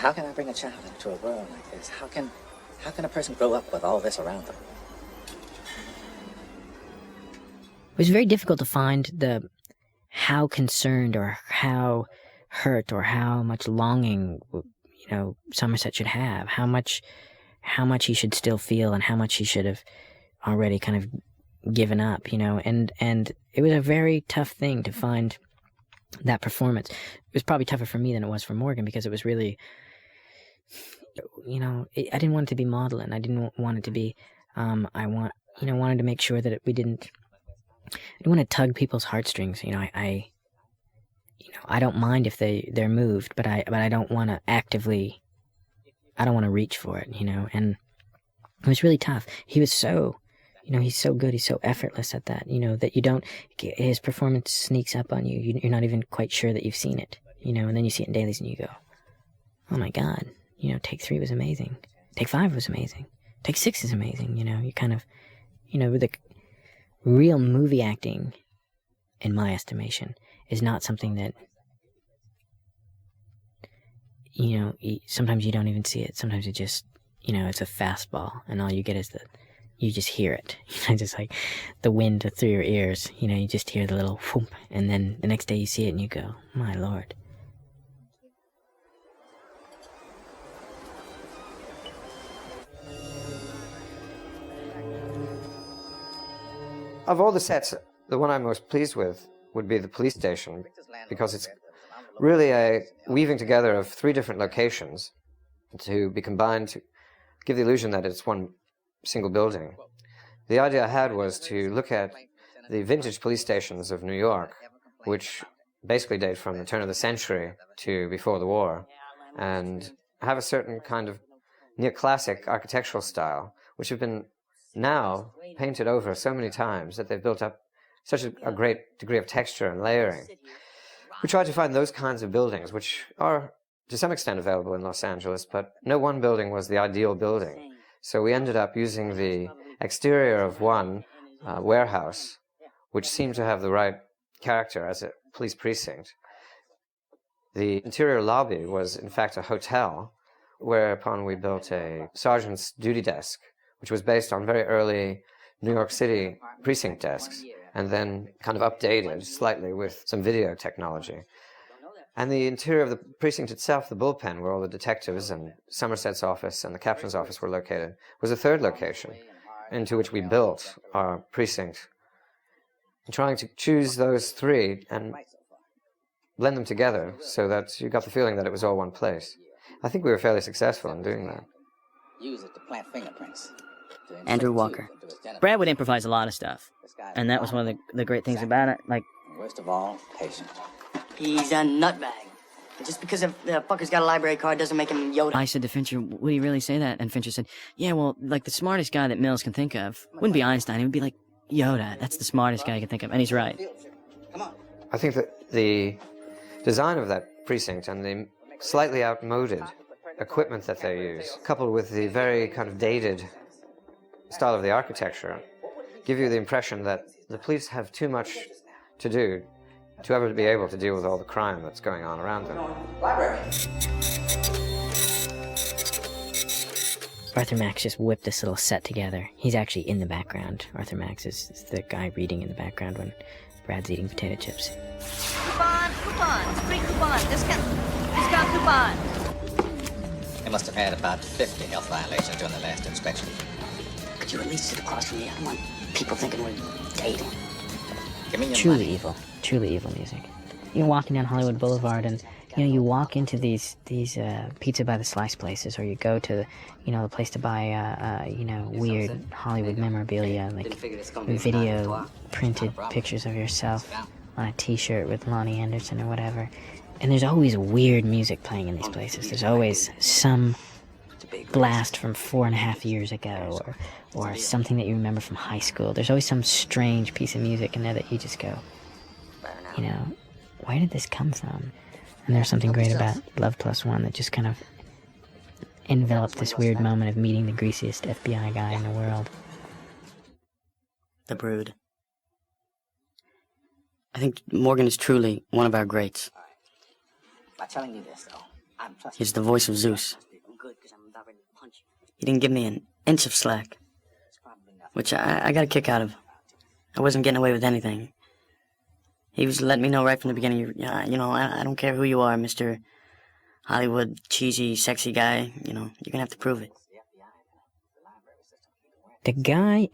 how can I bring a child into a world like this? How can a person grow up with all this around them? It was very difficult to find how concerned or how hurt or how much longing, Somerset should have, how much he should still feel and how much he should have already kind of given up, and it was a very tough thing to find that performance. It was probably tougher for me than it was for Morgan because it was really, I didn't want it to be maudlin. I didn't want it to be, wanted to make sure that I didn't want to tug people's heartstrings. I don't mind if they're moved, but I don't want to actively, I don't want to reach for it, and it was really tough. He was so, he's so good, he's so effortless at that, that his performance sneaks up on you. You're not even quite sure that you've seen it, and then you see it in dailies and you go, oh my God, take 3 was amazing. Take 5 was amazing. Take 6 is amazing, you kind of, the real movie acting, in my estimation, is not something that, sometimes you don't even see it. Sometimes it just, it's a fastball, and all you get is you just hear it. Just like the wind through your ears, you just hear the little whoop, and then the next day you see it and you go, my Lord. Of all the sets, the one I'm most pleased with would be the police station, because it's really a weaving together of 3 different locations to be combined to give the illusion that it's one single building. The idea I had was to look at the vintage police stations of New York, which basically date from the turn of the century to before the war, and have a certain kind of neoclassic architectural style, which have been now painted over so many times that they've built up such a great degree of texture and layering. We tried to find those kinds of buildings, which are to some extent available in Los Angeles, but no one building was the ideal building. So we ended up using the exterior of one warehouse, which seemed to have the right character as a police precinct. The interior lobby was in fact a hotel, whereupon we built a sergeant's duty desk, which was based on very early New York City precinct desks, and then kind of updated slightly with some video technology. And the interior of the precinct itself, the bullpen, where all the detectives and Somerset's office and the captain's office were located, was a 3rd location into which we built our precinct. And trying to choose those 3 and blend them together so that you got the feeling that it was all one place. I think we were fairly successful in doing that. Use it to plant fingerprints. Andrew Walker. Brad would improvise a lot of stuff, and that was one of the great things about it. Like, worst of all, patient. He's a nutbag. Just because the fucker's got a library card doesn't make him Yoda. I said to Fincher, would he really say that? And Fincher said, yeah, well, like the smartest guy that Mills can think of wouldn't be Einstein. It would be like Yoda. That's the smartest guy I can think of. And he's right. I think that the design of that precinct and the slightly outmoded equipment that they use, coupled with the very kind of dated style of the architecture, give you the impression that the police have too much to do to ever be able to deal with all the crime that's going on around them. Library. Arthur Max just whipped this little set together. He's actually in the background. Arthur Max is the guy reading in the background when Brad's eating potato chips. Coupons, free coupons, discount coupon. They must have had about 50 health violations during the last inspection. Could you at least sit across from me? I don't want people thinking we're dating. Give me your Truly money. evil. Truly evil music. Walking down Hollywood Boulevard and you walk into these pizza by the slice places, or you go to, the place to buy, weird Hollywood memorabilia, like video printed pictures of yourself on a T-shirt with Lonnie Anderson or whatever. And there's always weird music playing in these places. There's always some blast from 4.5 years ago, or something that you remember from high school. There's always some strange piece of music in there that you just go, where did this come from? And there's something great about Love Plus One that just kind of enveloped this weird moment of meeting the greasiest FBI guy in the world. The Brood. I think Morgan is truly one of our greats. By telling you this, though, I'm trusting. He's the voice of Zeus. He didn't give me an inch of slack, which I got a kick out of. I wasn't getting away with anything. He was letting me know right from the beginning, I don't care who you are, Mr. Hollywood, cheesy, sexy guy, you're gonna have to prove it. The guy,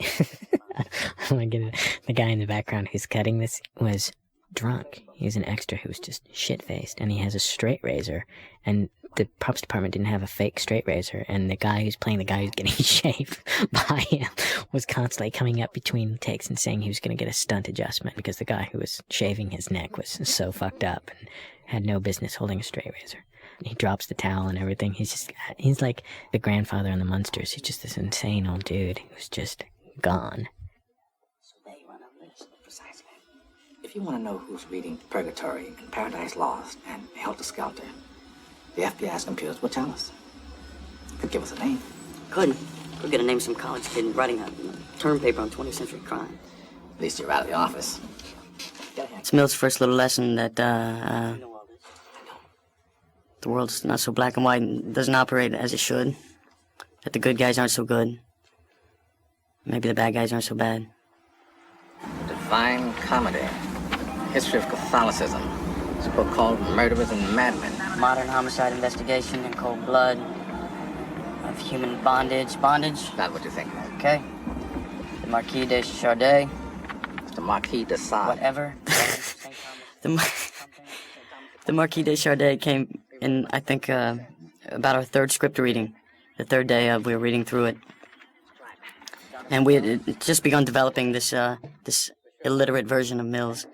oh my goodness, the guy in the background who's cutting this was drunk. He was an extra who was just shit-faced, and he has a straight razor, and the props department didn't have a fake straight razor, and the guy who's playing the guy who's getting shaved by him was constantly coming up between takes and saying he was going to get a stunt adjustment because the guy who was shaving his neck was so fucked up and had no business holding a straight razor. And he drops the towel and everything. He's like the grandfather in the Munsters. He's just this insane old dude who's just gone. If you want to know who's reading Purgatory and Paradise Lost and Helter Skelter, the FBI's computers will tell us. Could give us a name. Couldn't. We're gonna name some college kid writing a term paper on 20th century crime. At least you're out of the office. It's Mills' first little lesson that, the world's not so black and white and doesn't operate as it should. That the good guys aren't so good. Maybe the bad guys aren't so bad. Divine Comedy. History of Catholicism. It's a book called Murderers and Madmen. Modern homicide investigation in cold blood. Of human bondage. Bondage? Not what you think. Okay. The Marquis de Sade. The Marquis de Sade. Whatever. The Marquis de Sade came in, I think, about our third script reading. The third day we were reading through it. And we had just begun developing this illiterate version of Mills,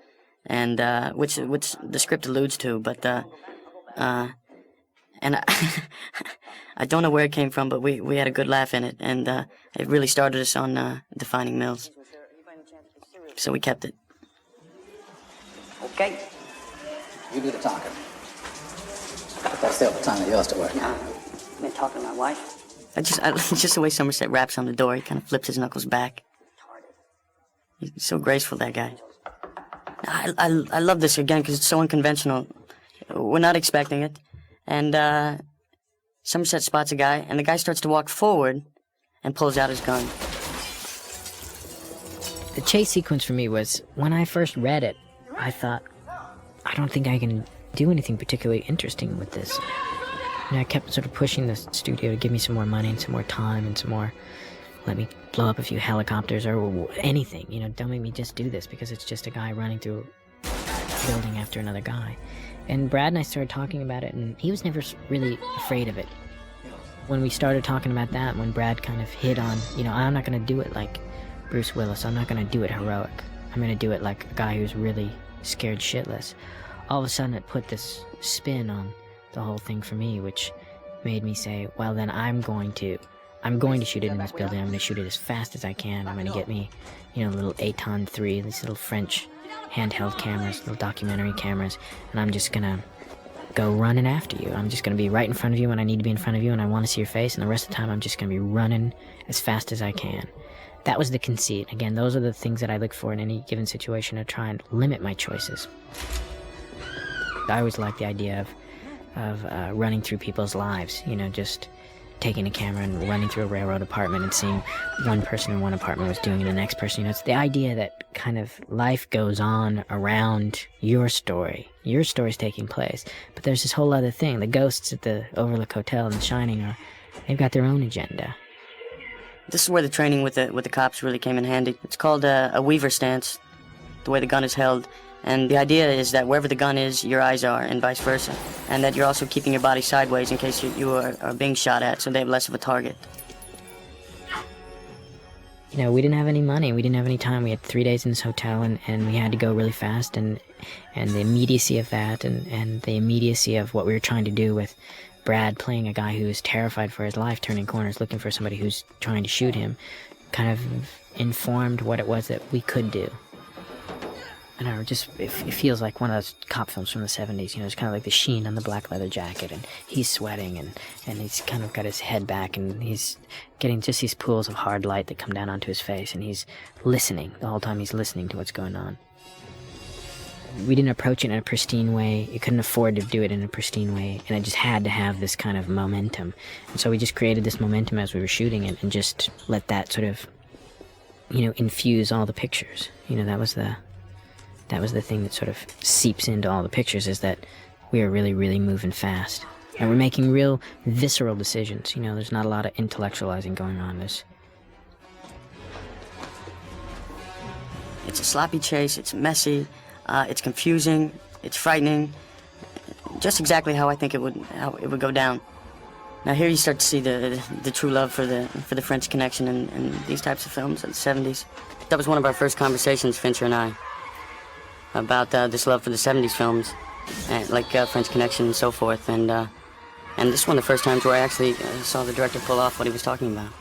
and which the script alludes to, but and I don't know where it came from, but we had a good laugh in it, and it really started us on defining Mills. So we kept it. Okay. You do the talking. That's still the time of yours to work. I've been talking to my wife. Just the way Somerset raps on the door, he kind of flips his knuckles back. He's so graceful, that guy. I love this again because it's so unconventional. We're not expecting it, and Somerset spots a guy, and the guy starts to walk forward and pulls out his gun. The chase sequence for me was, when I first read it, I thought, I don't think I can do anything particularly interesting with this. I kept sort of pushing the studio to give me some more money and some more time and some more, let me blow up a few helicopters or anything, don't make me just do this because it's just a guy running through a building after another guy. And Brad and I started talking about it, and he was never really afraid of it. When we started talking about that, when Brad kind of hit on, I'm not going to do it like Bruce Willis, I'm not going to do it heroic, I'm going to do it like a guy who's really scared shitless. All of a sudden it put this spin on the whole thing for me, which made me say, well then I'm going to shoot it in this building. I'm going to shoot it as fast as I can. I'm going to get me, little Aton 3, these little French handheld cameras, little documentary cameras, and I'm just going to go running after you. I'm just going to be right in front of you when I need to be in front of you and I want to see your face, and the rest of the time I'm just going to be running as fast as I can. That was the conceit. Again, those are the things that I look for in any given situation to try and limit my choices. I always liked the idea of running through people's lives, just taking a camera and running through a railroad apartment and seeing one person in one apartment was doing it, the next person, it's the idea that kind of life goes on around your story. Your story's taking place, but there's this whole other thing. The ghosts at the Overlook Hotel in The Shining they've got their own agenda. This is where the training with the cops really came in handy. It's called a weaver stance. The way the gun is held, And the idea is that wherever the gun is, your eyes are, and vice versa. And that you're also keeping your body sideways in case you are being shot at, so they have less of a target. You know, we didn't have any money, we didn't have any time. We had 3 days in this hotel, and we had to go really fast, and the immediacy of that, and the immediacy of what we were trying to do with Brad playing a guy who is terrified for his life, turning corners, looking for somebody who's trying to shoot him, kind of informed what it was that we could do. I don't know, it feels like one of those cop films from the 70s, you know, it's kind of like the sheen on the black leather jacket, and he's sweating, and he's kind of got his head back, and he's getting just these pools of hard light that come down onto his face, and he's listening, the whole time he's listening to what's going on. We didn't approach it in a pristine way, you couldn't afford to do it in a pristine way, and it just had to have this kind of momentum. And so we just created this momentum as we were shooting it, and just let that sort of, you know, infuse all the pictures. You know, that was the thing that sort of seeps into all the pictures, is that we are really, really moving fast. And we're making real visceral decisions. You know, there's not a lot of intellectualizing going on. It's a sloppy chase, it's messy, it's confusing, it's frightening. Just exactly how I think it would go down. Now here you start to see the true love for the French Connection in these types of films in the 70s. That was one of our first conversations, Fincher and I, about this love for the 70s films, like French Connection and so forth. And this is one of the first times where I actually saw the director pull off what he was talking about.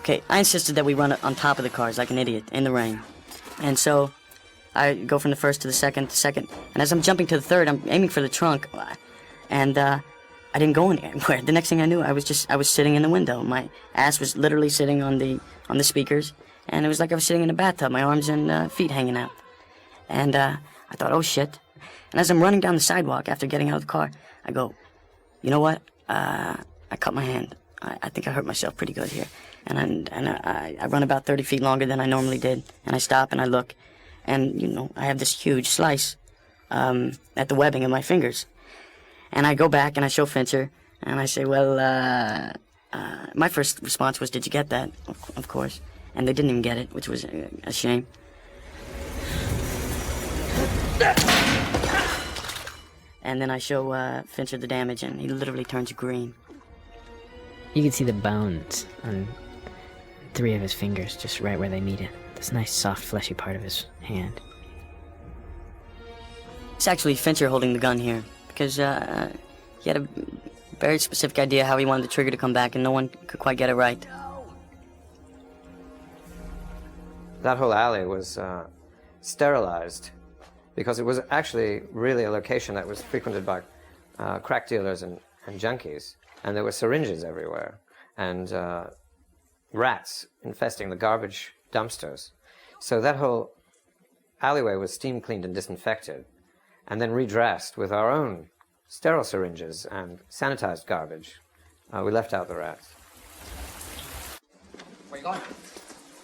Okay, I insisted that we run on top of the cars like an idiot in the rain. And so I go from the first to the second, and as I'm jumping to the third, I'm aiming for the trunk, and I didn't go anywhere. The next thing I knew, I was sitting in the window. My ass was literally sitting on the speakers, and it was like I was sitting in a bathtub, my arms and feet hanging out. And I thought, oh shit. And as I'm running down the sidewalk after getting out of the car, I go, you know what? I cut my hand. I think I hurt myself pretty good here. And I run about 30 feet longer than I normally did, and I stop and I look. And, you know, I have this huge slice at the webbing of my fingers. And I go back and I show Fincher, and I say, well, my first response was, did you get that? Of course. And they didn't even get it, which was a shame. And then I show Fincher the damage, and he literally turns green. You can see the bones on 3 of his fingers, just right where they meet it. This nice, soft, fleshy part of his hand. It's actually Fincher holding the gun here, because he had a very specific idea how he wanted the trigger to come back, and no one could quite get it right. That whole alley was sterilized, because it was actually really a location that was frequented by crack dealers and junkies, and there were syringes everywhere, and rats infesting the garbage dumpsters. So that whole alleyway was steam cleaned and disinfected, and then redressed with our own sterile syringes and sanitized garbage. We left out the rats. Where you going?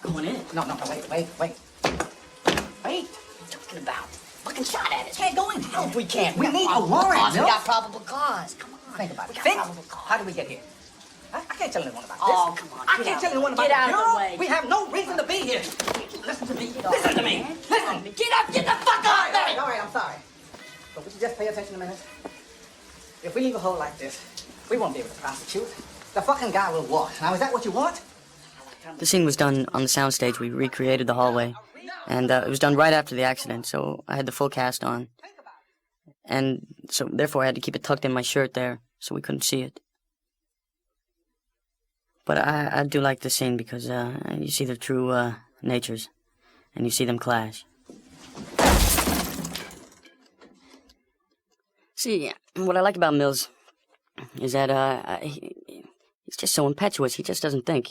Going in? No, wait. Wait. What are you talking about? Fucking shot at us. Can't go in. No, we can't. We need a warrant, We Mills. got probable cause. Come on. Think about it. We got Think. probable cause. How did we get here? I can't tell anyone about this. Oh, come on. I Get can't out. tell anyone about Get out this. of the way. We have no reason to be here. Listen to me. Listen to me. Listen. Get up. Get the fuck out of there. All right, I'm sorry. But would you just pay attention a minute? If we leave a hole like this, we won't be able to prosecute. The fucking guy will walk. Now, is that what you want? The scene was done on the soundstage. We recreated the hallway, and it was done right after the accident, so I had the full cast on. And so, therefore, I had to keep it tucked in my shirt there, so we couldn't see it. But I do like the scene because you see their true natures, and you see them clash. See, what I like about Mills is that he's just so impetuous. He just doesn't think.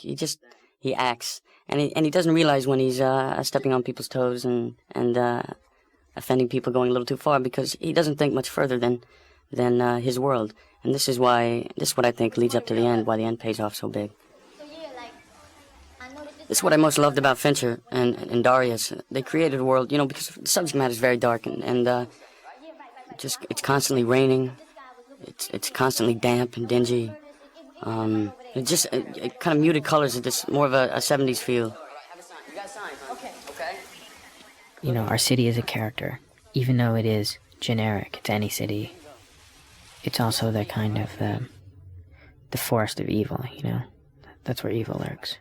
He acts, and he doesn't realize when he's stepping on people's toes and offending people, going a little too far, because he doesn't think much further than his world. And this is what I think leads up to the end. Why the end pays off so big. This is what I most loved about Fincher and Darius. They created a world, because the subject matter is very dark and it's constantly raining. It's constantly damp and dingy. It kind of muted colors. It's just more of a 70s feel. you know, our city is a character, even though it is generic. It's any city. It's also the kind of the forest of evil, you know. That's where evil lurks.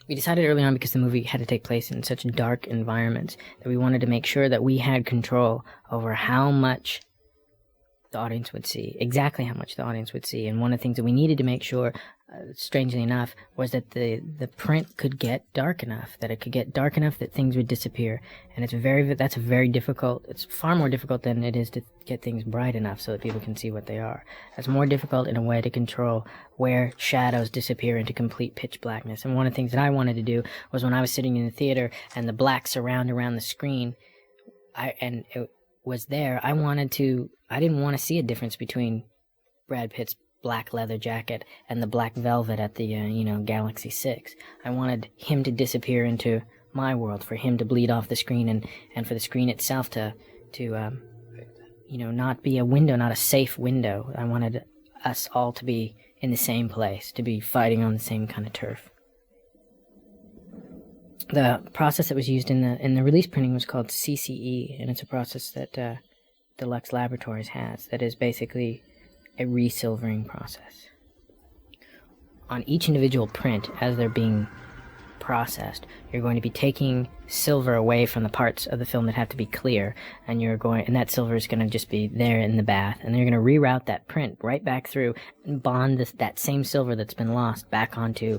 We decided early on, because the movie had to take place in such dark environments, that we wanted to make sure that we had control over how much the audience would see, exactly how much the audience would see. And one of the things that we needed to make sure, strangely enough, was that the print could get dark enough, that it could get dark enough that things would disappear. And that's very difficult. It's far more difficult than it is to get things bright enough so that people can see what they are. It's more difficult in a way to control where shadows disappear into complete pitch blackness. And one of the things that I wanted to do was, when I was sitting in the theater and the black surround around the screen, it was there, I didn't want to see a difference between Brad Pitt's black leather jacket and the black velvet at the, Galaxy 6. I wanted him to disappear into my world, for him to bleed off the screen, and for the screen itself to not be a window, not a safe window. I wanted us all to be in the same place, to be fighting on the same kind of turf. The process that was used in the release printing was called CCE, and it's a process that Deluxe Laboratories has, that is basically a resilvering process. On each individual print, as they're being processed, you're going to be taking silver away from the parts of the film that have to be clear, and that silver is going to just be there in the bath, and you're going to reroute that print right back through and bond that same silver that's been lost back onto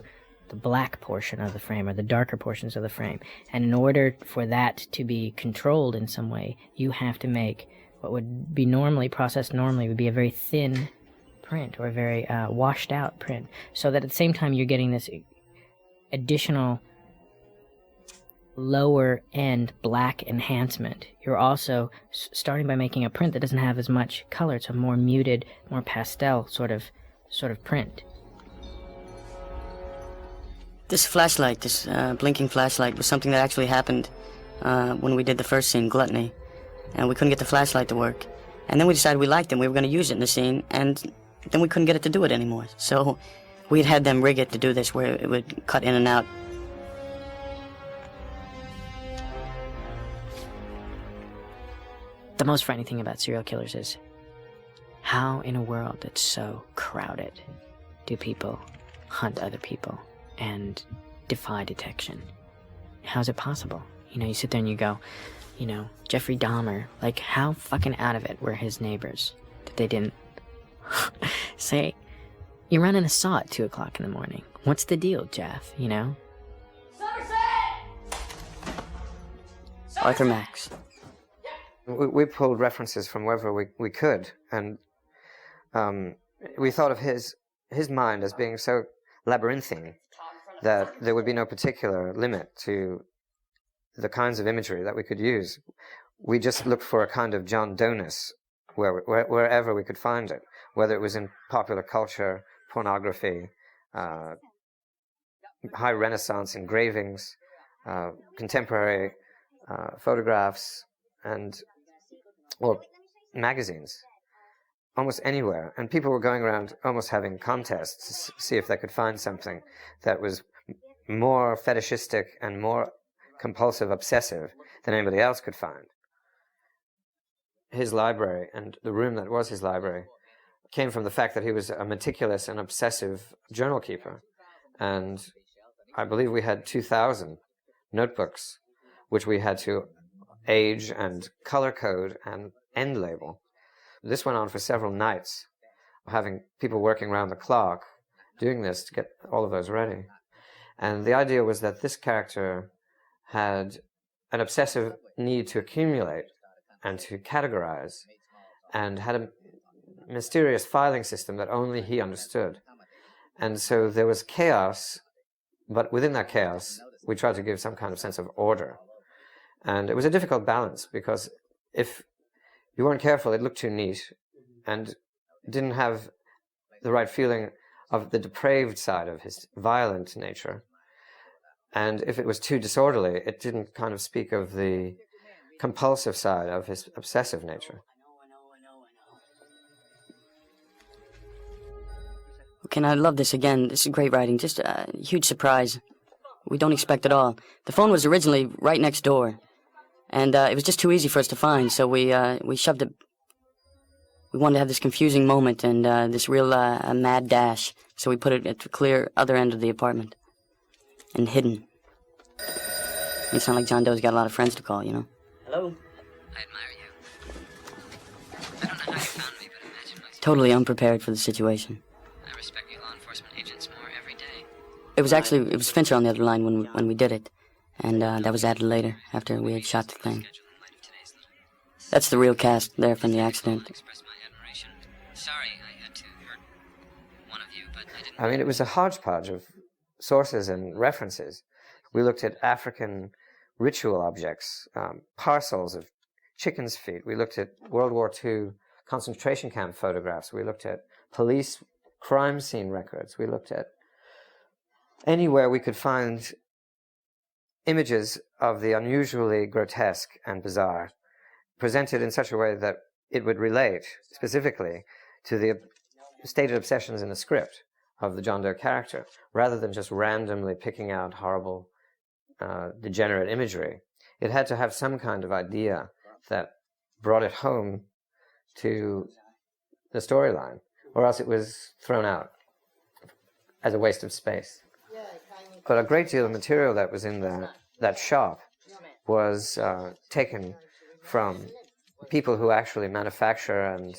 the black portion of the frame, or the darker portions of the frame. And in order for that to be controlled in some way, you have to make what would be processed normally would be a very thin print, or a very washed out print, so that at the same time you're getting this additional lower end black enhancement. You're also starting by making a print that doesn't have as much color. It's a more muted, more pastel sort of print. This flashlight, this blinking flashlight, was something that actually happened when we did the first scene, Gluttony. And we couldn't get the flashlight to work. And then we decided we liked it, we were going to use it in the scene, and then we couldn't get it to do it anymore. So we'd had them rig it to do this, where it would cut in and out. The most frightening thing about serial killers is how, in a world that's so crowded, do people hunt other people and defy detection? How is it possible? You sit there and you go, Jeffrey Dahmer, like, how fucking out of it were his neighbors that they didn't say, you're running a saw at 2 o'clock in the morning. What's the deal, Jeff, Somerset! Arthur Max. We pulled references from wherever we could, and we thought of his mind as being so labyrinthine that there would be no particular limit to the kinds of imagery that we could use. We just looked for a kind of John Doe-ness wherever we could find it, whether it was in popular culture, pornography, high Renaissance engravings, contemporary photographs, or magazines, almost anywhere. And people were going around almost having contests to see if they could find something that was more fetishistic and more compulsive, obsessive than anybody else could find. His library, and the room that was his library, came from the fact that he was a meticulous and obsessive journal keeper. And I believe we had 2,000 notebooks, which we had to age and color code and end label. This went on for several nights, having people working around the clock doing this to get all of those ready. And the idea was that this character had an obsessive need to accumulate and to categorize, and had a mysterious filing system that only he understood. And so there was chaos, but within that chaos, we tried to give some kind of sense of order. And it was a difficult balance, because if you weren't careful, it looked too neat and didn't have the right feeling of the depraved side of his violent nature. And if it was too disorderly, it didn't kind of speak of the compulsive side of his obsessive nature. Okay, and I love this again. This is great writing. Just a huge surprise we don't expect at all. The phone was originally right next door, and it was just too easy for us to find, so we shoved it. We wanted to have this confusing moment and this real mad dash, so we put it at the clear other end of the apartment and hidden. It's not like John Doe's got a lot of friends to call, you know? Hello? I admire you. I don't know how you found me, but imagine my... Totally unprepared for the situation. I respect you law enforcement agents more every day. It was Fincher on the other line when we did it, and that was added later, after we had shot the thing. That's the real cast there from the accident. Sorry, I had to hurt one of you, but I didn't... I mean, it was a hodgepodge of sources and references. We looked at African ritual objects, parcels of chicken's feet. We looked at World War II concentration camp photographs. We looked at police crime scene records. We looked at anywhere we could find images of the unusually grotesque and bizarre, presented in such a way that it would relate specifically to the stated obsessions in the script of the John Doe character, rather than just randomly picking out horrible, degenerate imagery. It had to have some kind of idea that brought it home to the storyline, or else it was thrown out as a waste of space. But a great deal of material that was in that shop was taken from people who actually manufacture and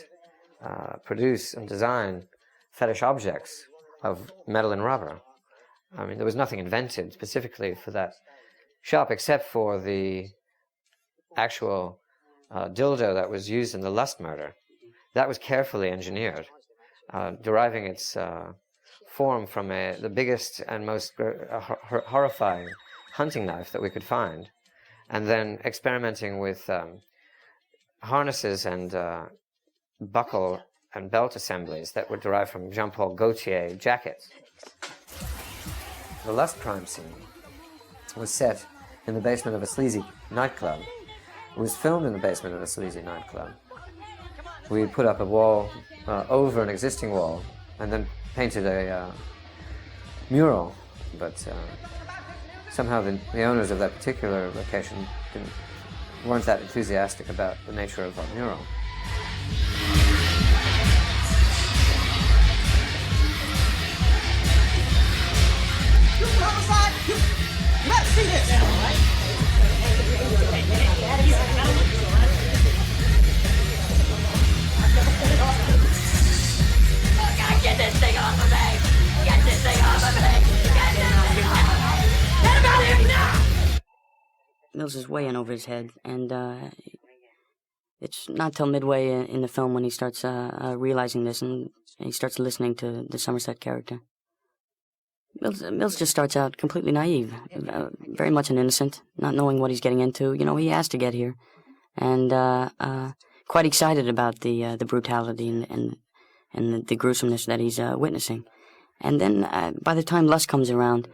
produce and design fetish objects of metal and rubber. I mean, there was nothing invented specifically for that shop except for the actual dildo that was used in the Lust murder. That was carefully engineered, deriving its form from the biggest and most horrifying hunting knife that we could find, and then experimenting with harnesses and buckle and belt assemblies that were derived from Jean-Paul Gaultier jackets. The Lust crime scene was set in the basement of a sleazy nightclub. It was filmed in the basement of a sleazy nightclub. We put up a wall over an existing wall and then painted a mural, but somehow the owners of that particular location weren't that enthusiastic about the nature of our mural. You from homicide? You better see this. Get this thing off of me! Get this thing off of me! Get this thing off of me! Get him out of here now! Mills is way in over his head, and it's not till midway in the film when he starts realizing this, and he starts listening to the Somerset character. Mills just starts out completely naive, very much an innocent, not knowing what he's getting into. You know, he asked to get here, and quite excited about the brutality and the gruesomeness that he's witnessing. And then by the time Lust comes around,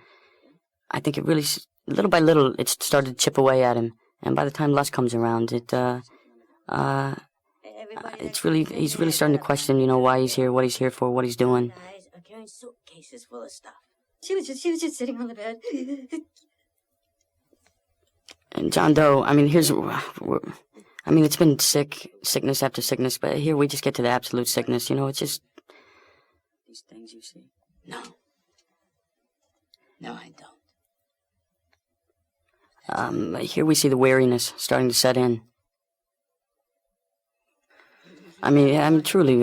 I think it really, little by little, it started to chip away at him. And by the time Lust comes around, it's really, he's really starting to question, you know, why he's here, what he's here for, what he's doing. Guys are carrying suitcases full of stuff. She was just sitting on the bed. And John Doe, I mean, it's been sickness after sickness, but here we just get to the absolute sickness, you know, it's just... These things you see? No. No, I don't. Here we see the weariness starting to set in. I mean, truly,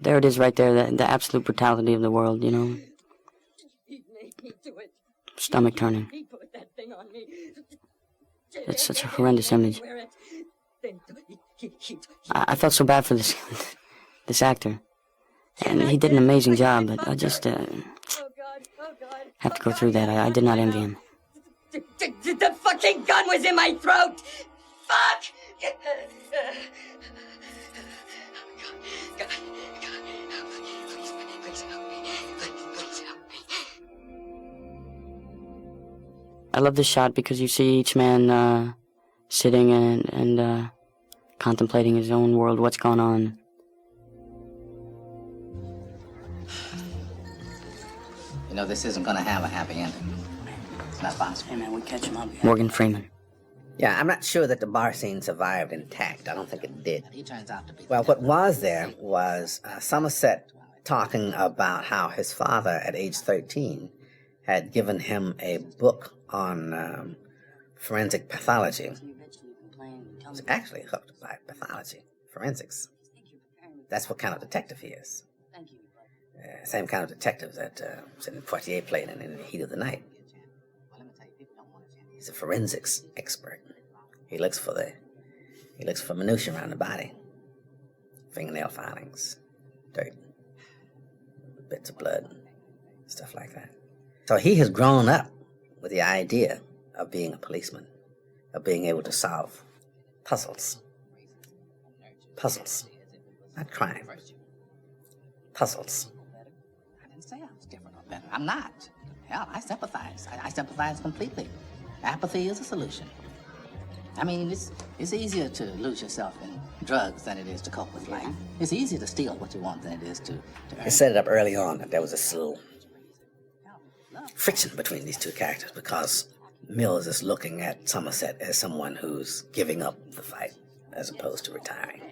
there it is right there, the absolute brutality of the world, you know. He made me do it. Stomach turning. He put that thing on me. It's such a horrendous image. I felt so bad for this actor. And he did an amazing job, but I just have to go through that. I did not envy him. The fucking gun was in my throat! Fuck! God, please help me. Please help me. I love this shot because you see each man sitting and contemplating his own world, what's going on. You know, this isn't going to have a happy ending. That's possible. Hey, man, we catch him up. Morgan Freeman. Yeah, I'm not sure that the bar scene survived intact. I don't think it did. He turns out to be. Well, what was there was Somerset talking about how his father, at age 13, had given him a book on forensic pathology. He was actually hooked by pathology, forensics. That's what kind of detective he is. Same kind of detective that Sidney Poitier played in The Heat of the Night. He's a forensics expert. He looks for minutiae around the body, fingernail filings, dirt, bits of blood, stuff like that. So he has grown up with the idea of being a policeman, of being able to solve puzzles. Puzzles, not crime. Puzzles. I didn't say I was different or better. I'm not. Hell, I sympathize. I sympathize completely. Apathy is a solution. I mean, it's easier to lose yourself in drugs than it is to cope with life. It's easier to steal what you want than it is to earn. He set it up early on that there was a little friction between these two characters because Mills is looking at Somerset as someone who's giving up the fight as opposed to retiring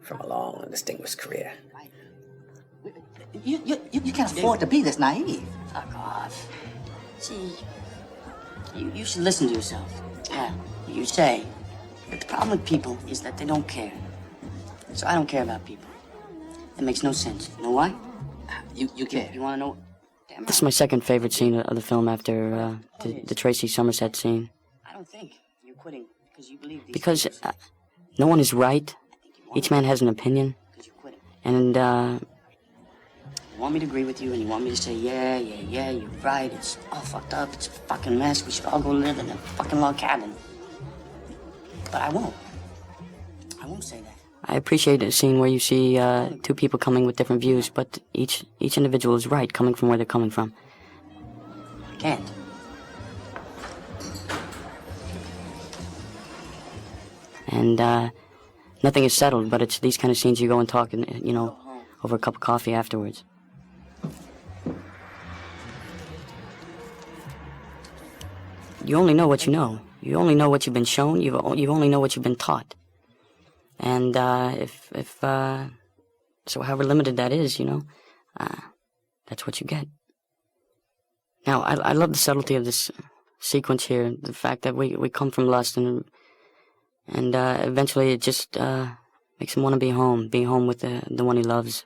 from a long and distinguished career. You can't afford to be this naive. Fuck off. See, you should listen to yourself. Yeah, you say. But the problem with people is that they don't care. So I don't care about people. It makes no sense. You know why? You care. You want to know? Damn This is my second favorite scene of the film after the Tracy Somerset scene. I don't think you're quitting because you believe these Because no one is right. Each man has an opinion. And You want me to agree with you, and you want me to say, yeah, you're right, it's all fucked up, it's a fucking mess, we should all go live in a fucking log cabin. But I won't. I won't say that. I appreciate a scene where you see two people coming with different views, but each individual is right, coming from where they're coming from. I can't. And nothing is settled, but it's these kind of scenes you go and talk, and over a cup of coffee afterwards. You only know what you know. You only know what you've been shown. You only know what you've been taught. And so however limited that is, that's what you get. Now, I love the subtlety of this sequence here. The fact that we come from lust, and eventually it just makes him want to be home with the one he loves,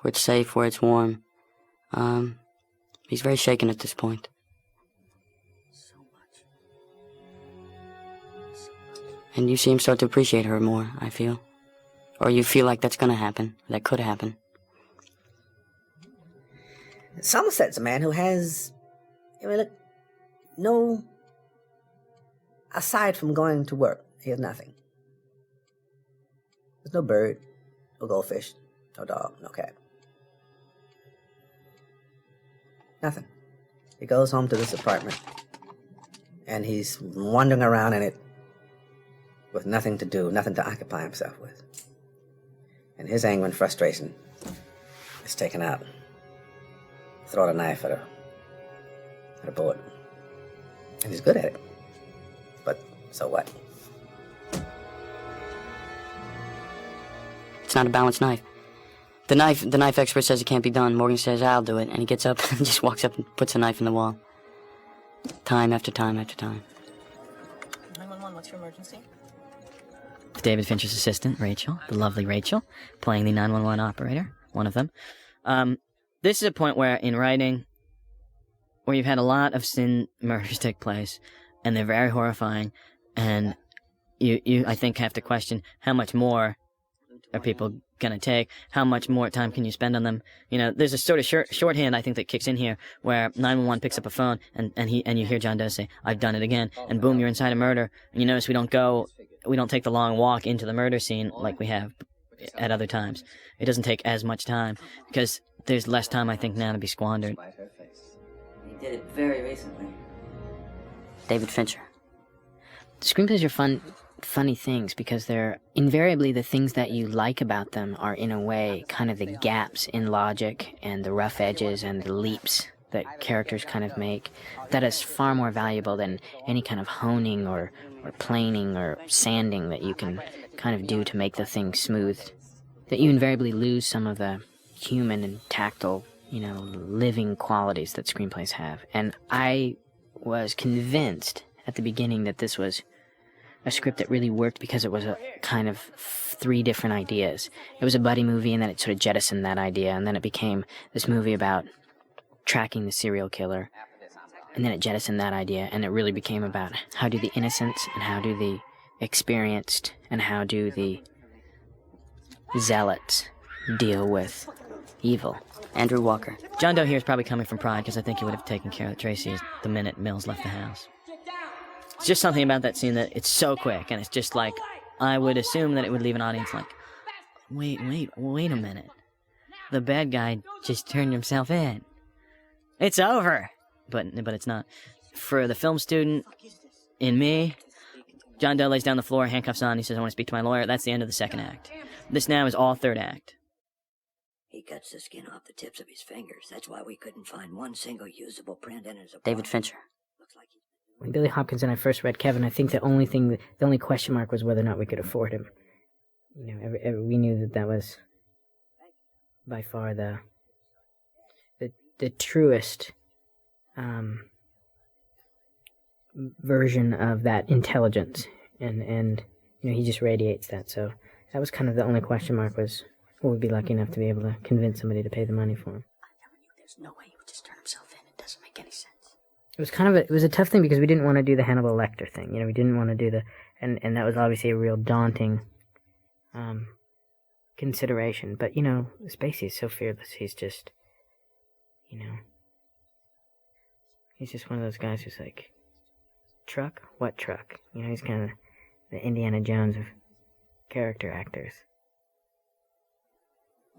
where it's safe, where it's warm. He's very shaken at this point. And you see him start to appreciate her more, I feel. Or you feel like that's gonna happen. That could happen. Somerset's a man who has, aside from going to work, he has nothing. There's no bird, no goldfish, no dog, no cat. Nothing. He goes home to this apartment, and he's wandering around in it with nothing to do, nothing to occupy himself with. And his anger and frustration is taken out. Throw a knife at a bullet. And he's good at it. But so what? It's not a balanced knife. The knife expert says it can't be done. Morgan says, I'll do it. And he gets up and just walks up and puts a knife in the wall. Time after time after time. 911, what's your emergency? David Fincher's assistant, Rachel, the lovely Rachel, playing the 911 operator, one of them. This is a point where, in writing, where you've had a lot of sin murders take place, and they're very horrifying, and you I think, have to question how much more are people gonna take? How much more time can you spend on them? There's a sort of shorthand, I think, that kicks in here, where 911 picks up a phone, and you hear John Doe say, I've done it again, and boom, you're inside a murder, and you notice we don't take the long walk into the murder scene like we have at other times. It doesn't take as much time, because there's less time, I think, now to be squandered. He did it very recently. David Fincher. Screenplays are funny things because they're invariably the things that you like about them are, in a way, kind of the gaps in logic and the rough edges and the leaps that characters kind of make that is far more valuable than any kind of honing or planing or sanding that you can kind of do to make the thing smooth. That you invariably lose some of the human and tactile, living qualities that screenplays have. And I was convinced at the beginning that this was a script that really worked because it was a kind of 3 different ideas. It was a buddy movie, and then it sort of jettisoned that idea, and then it became this movie about tracking the serial killer, and then it jettisoned that idea, and it really became about how do the innocents and how do the experienced and how do the zealots deal with evil. Andrew Walker. John Doe here is probably coming from pride because I think he would have taken care of Tracy the minute Mills left the house. It's just something about that scene that it's so quick, and it's just like, I would assume that it would leave an audience like, wait a minute. The bad guy just turned himself in. It's over! But it's not. For the film student, in me, John Doe lays down the floor, handcuffs on, he says, I want to speak to my lawyer. That's the end of the second act. This now is all third act. He cuts the skin off the tips of his fingers. That's why we couldn't find one single usable print in his apartment. David Fincher. When Billy Hopkins and I first read Kevin, I think the only question mark was whether or not we could afford him. We knew that was by far the truest version of that intelligence, and he just radiates that. So that was kind of the only question mark, was will we be lucky enough to be able to convince somebody to pay the money for him. There's no way he would just turn himself in. It doesn't make any sense. It was a tough thing because we didn't want to do the Hannibal Lecter thing. We didn't want to do and that was obviously a real daunting consideration. But Spacey is so fearless. He's just, he's just one of those guys who's like, truck? What truck? He's kind of the Indiana Jones of character actors.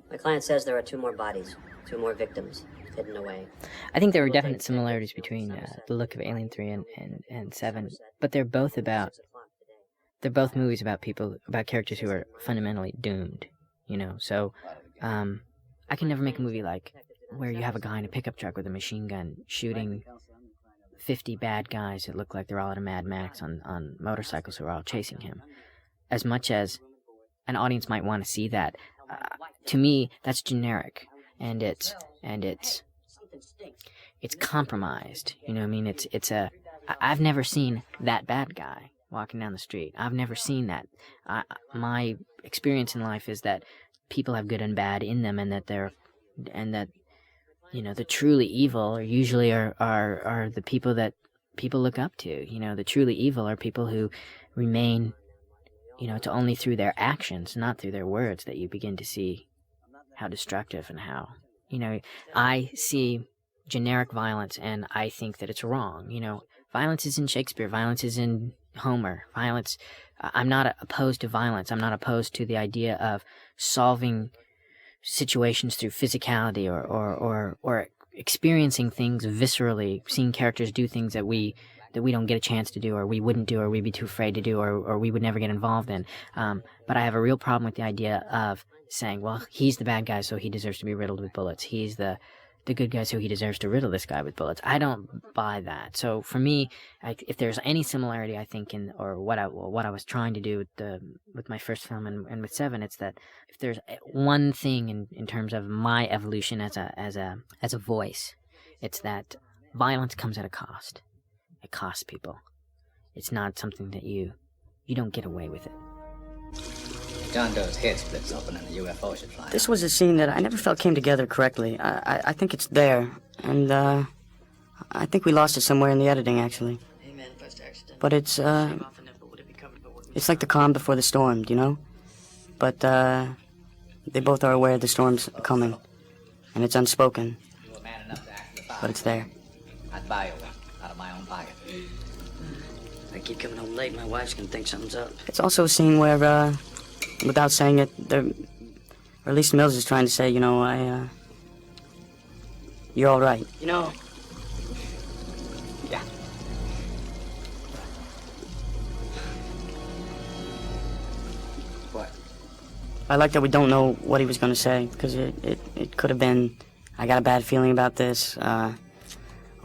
My client says there are 2 more bodies, 2 more victims hidden away. I think there were definite similarities between the look of Alien 3 and 7, but they're both movies about characters who are fundamentally doomed, So, I can never make a movie like where you have a guy in a pickup truck with a machine gun shooting 50 bad guys that look like they're all at a Mad Max on motorcycles who are all chasing him. As much as an audience might want to see that, to me, that's generic, and it's compromised. I've never seen that bad guy walking down the street. I've never seen that. My experience in life is that people have good and bad in them, and that the truly evil usually are the people that people look up to. The truly evil are people who remain, it's only through their actions, not through their words, that you begin to see how destructive and how, I see generic violence and I think that it's wrong. Violence is in Shakespeare, violence is in Homer, violence, I'm not opposed to violence. I'm not opposed to the idea of solving situations through physicality or experiencing things viscerally, seeing characters do things that we don't get a chance to do, or we wouldn't do, or we'd be too afraid to do, or we would never get involved in. But I have a real problem with the idea of saying, well, he's the bad guy, so he deserves to be riddled with bullets. He's the good guy, so he deserves to riddle this guy with bullets. I don't buy that. So for me, if there's any similarity, I think, or what I was trying to do with my first film and with Seven, it's that if there's one thing in terms of my evolution as a voice, it's that violence comes at a cost. It costs people. It's not something that you don't get away with it. John Doe's head splits open and the UFO should fly. This was a scene that I never felt came together correctly. I think it's there, and I think we lost it somewhere in the editing, actually. But it's like the calm before the storm, do you know? But they both are aware the storm's coming, and it's unspoken. But it's there. I'd buy you one out of my own pocket. I keep coming home late, my wife's gonna think something's up. It's also a scene where, without saying it, or at least Mills is trying to say, you're all right. Yeah. What? I like that we don't know what he was gonna say, because it could have been, I got a bad feeling about this,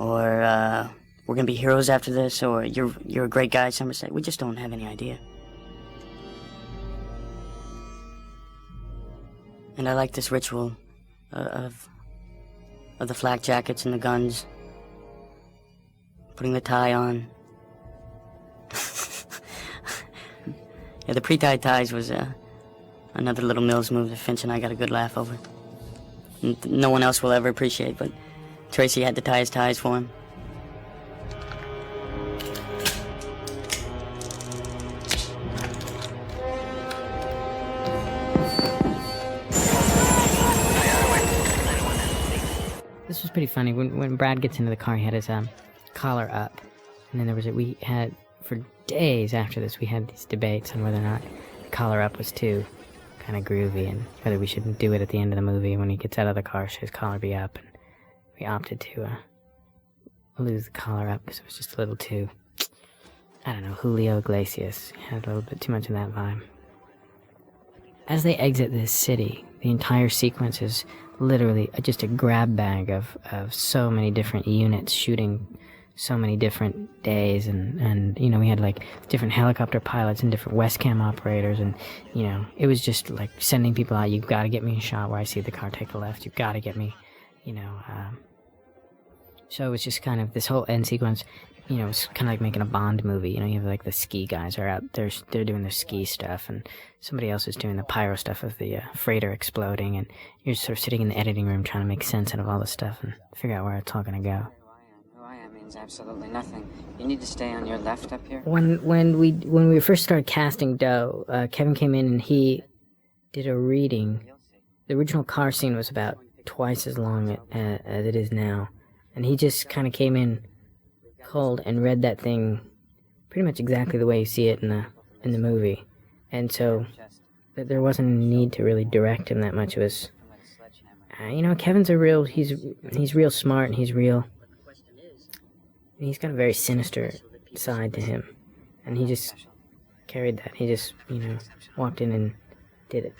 or we're gonna be heroes after this, or you're a great guy, Somerset. We just don't have any idea. And I like this ritual of the flak jackets and the guns, putting the tie on. Yeah, the pre-tied ties was another little Mills move that Finch and I got a good laugh over. No one else will ever appreciate, but Tracy had to tie his ties for him. This was pretty funny. When Brad gets into the car, he had his collar up. And then we had, for days after this, we had these debates on whether or not the collar up was too kind of groovy, and whether we should do it at the end of the movie when he gets out of the car, should his collar be up. And we opted to lose the collar up because it was just a little too, I don't know, Julio Iglesias. Had a little bit too much of that vibe. As they exit this city, the entire sequence is literally just a grab bag of so many different units shooting so many different days, and you know, we had like different helicopter pilots and different Westcam operators, and you know, it was just like sending people out. You've got to get me a shot where I see the car take the left. You've got to get me, you know. So it was just kind of this whole end sequence. You know, it's kind of like making a Bond movie. You know, you have like the ski guys are out there, they're doing their ski stuff, and somebody else is doing the pyro stuff of the freighter exploding, and you're sort of sitting in the editing room trying to make sense out of all this stuff and figure out where it's all going to go. Who I am means absolutely nothing. You need to stay on your left up here. When we first started casting Doe, Kevin came in and he did a reading. The original car scene was about twice as long as it is now, and he just kind of came in cold and read that thing pretty much exactly the way you see it in the movie, and so there wasn't a need to really direct him that much. It was, you know, Kevin's he's real smart, and he's got a very sinister side to him, and he just carried that. He just, you know, walked in and did it.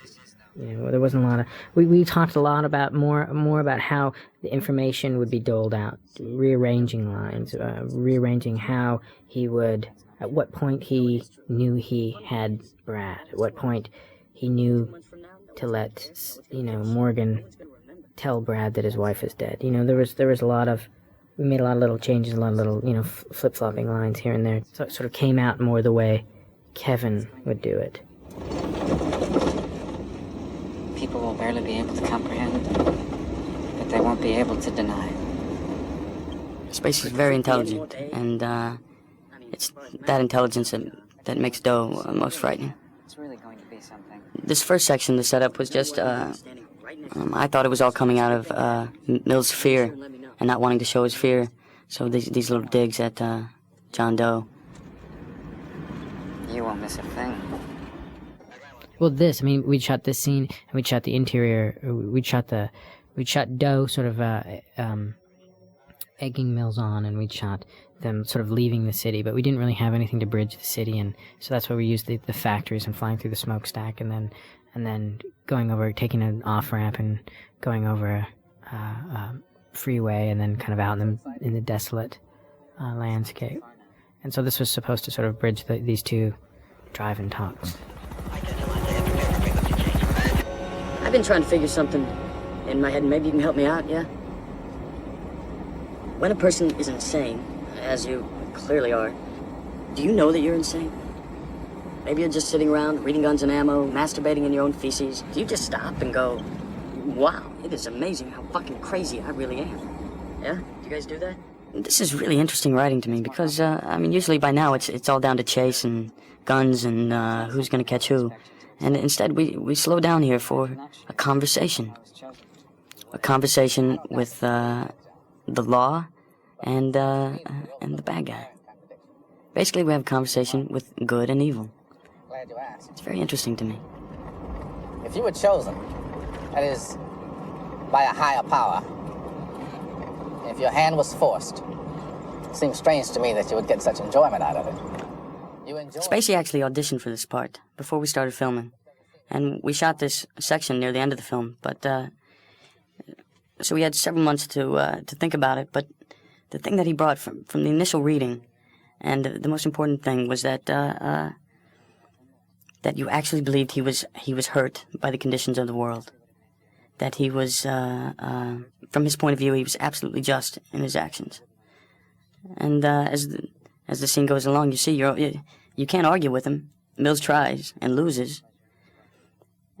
You know, there wasn't a lot of... We talked a lot about more about how the information would be doled out, rearranging lines, rearranging how he would... At what point he knew he had Brad. At what point he knew to let, you know, Morgan tell Brad that his wife is dead. You know, there was a lot of... We made a lot of little changes, a lot of little, you know, flip-flopping lines here and there. So it sort of came out more the way Kevin would do it. People will barely be able to comprehend, but they won't be able to deny. Space is very intelligent, and it's that intelligence that makes Doe most frightening. It's really going to be something. This first section, the setup was just, I thought it was all coming out of Mills' fear and not wanting to show his fear. So these little digs at John Doe. You won't miss a thing. Well, we shot this scene, and we shot the interior. We shot Doe sort of egging Mills on, and we shot them sort of leaving the city, but we didn't really have anything to bridge the city, and so that's why we used the factories and flying through the smokestack, and then going over, taking an off ramp and going over a freeway, and then kind of out in the desolate landscape. And so this was supposed to sort of bridge these two drive-in talks. I've been trying to figure something in my head, and maybe you can help me out, yeah? When a person is insane, as you clearly are, do you know that you're insane? Maybe you're just sitting around, reading Guns and Ammo, masturbating in your own feces. Do you just stop and go, wow, it is amazing how fucking crazy I really am? Yeah? Do you guys do that? This is really interesting writing to me because, I mean, usually by now it's all down to chase and guns and who's gonna catch who. And instead we slow down here for a conversation. A conversation with the law and the bad guy. Basically, we have a conversation with good and evil. Glad you asked. It's very interesting to me. If you were chosen, that is, by a higher power, if your hand was forced, it seems strange to me that you would get such enjoyment out of it. Spacey actually auditioned for this part before we started filming, and we shot this section near the end of the film, but so we had several months to think about it, but the thing that he brought from the initial reading, and the most important thing was that that you actually believed he was hurt by the conditions of the world. That he was, from his point of view, he was absolutely just in his actions. And as the scene goes along, you see you can't argue with him. Mills tries and loses,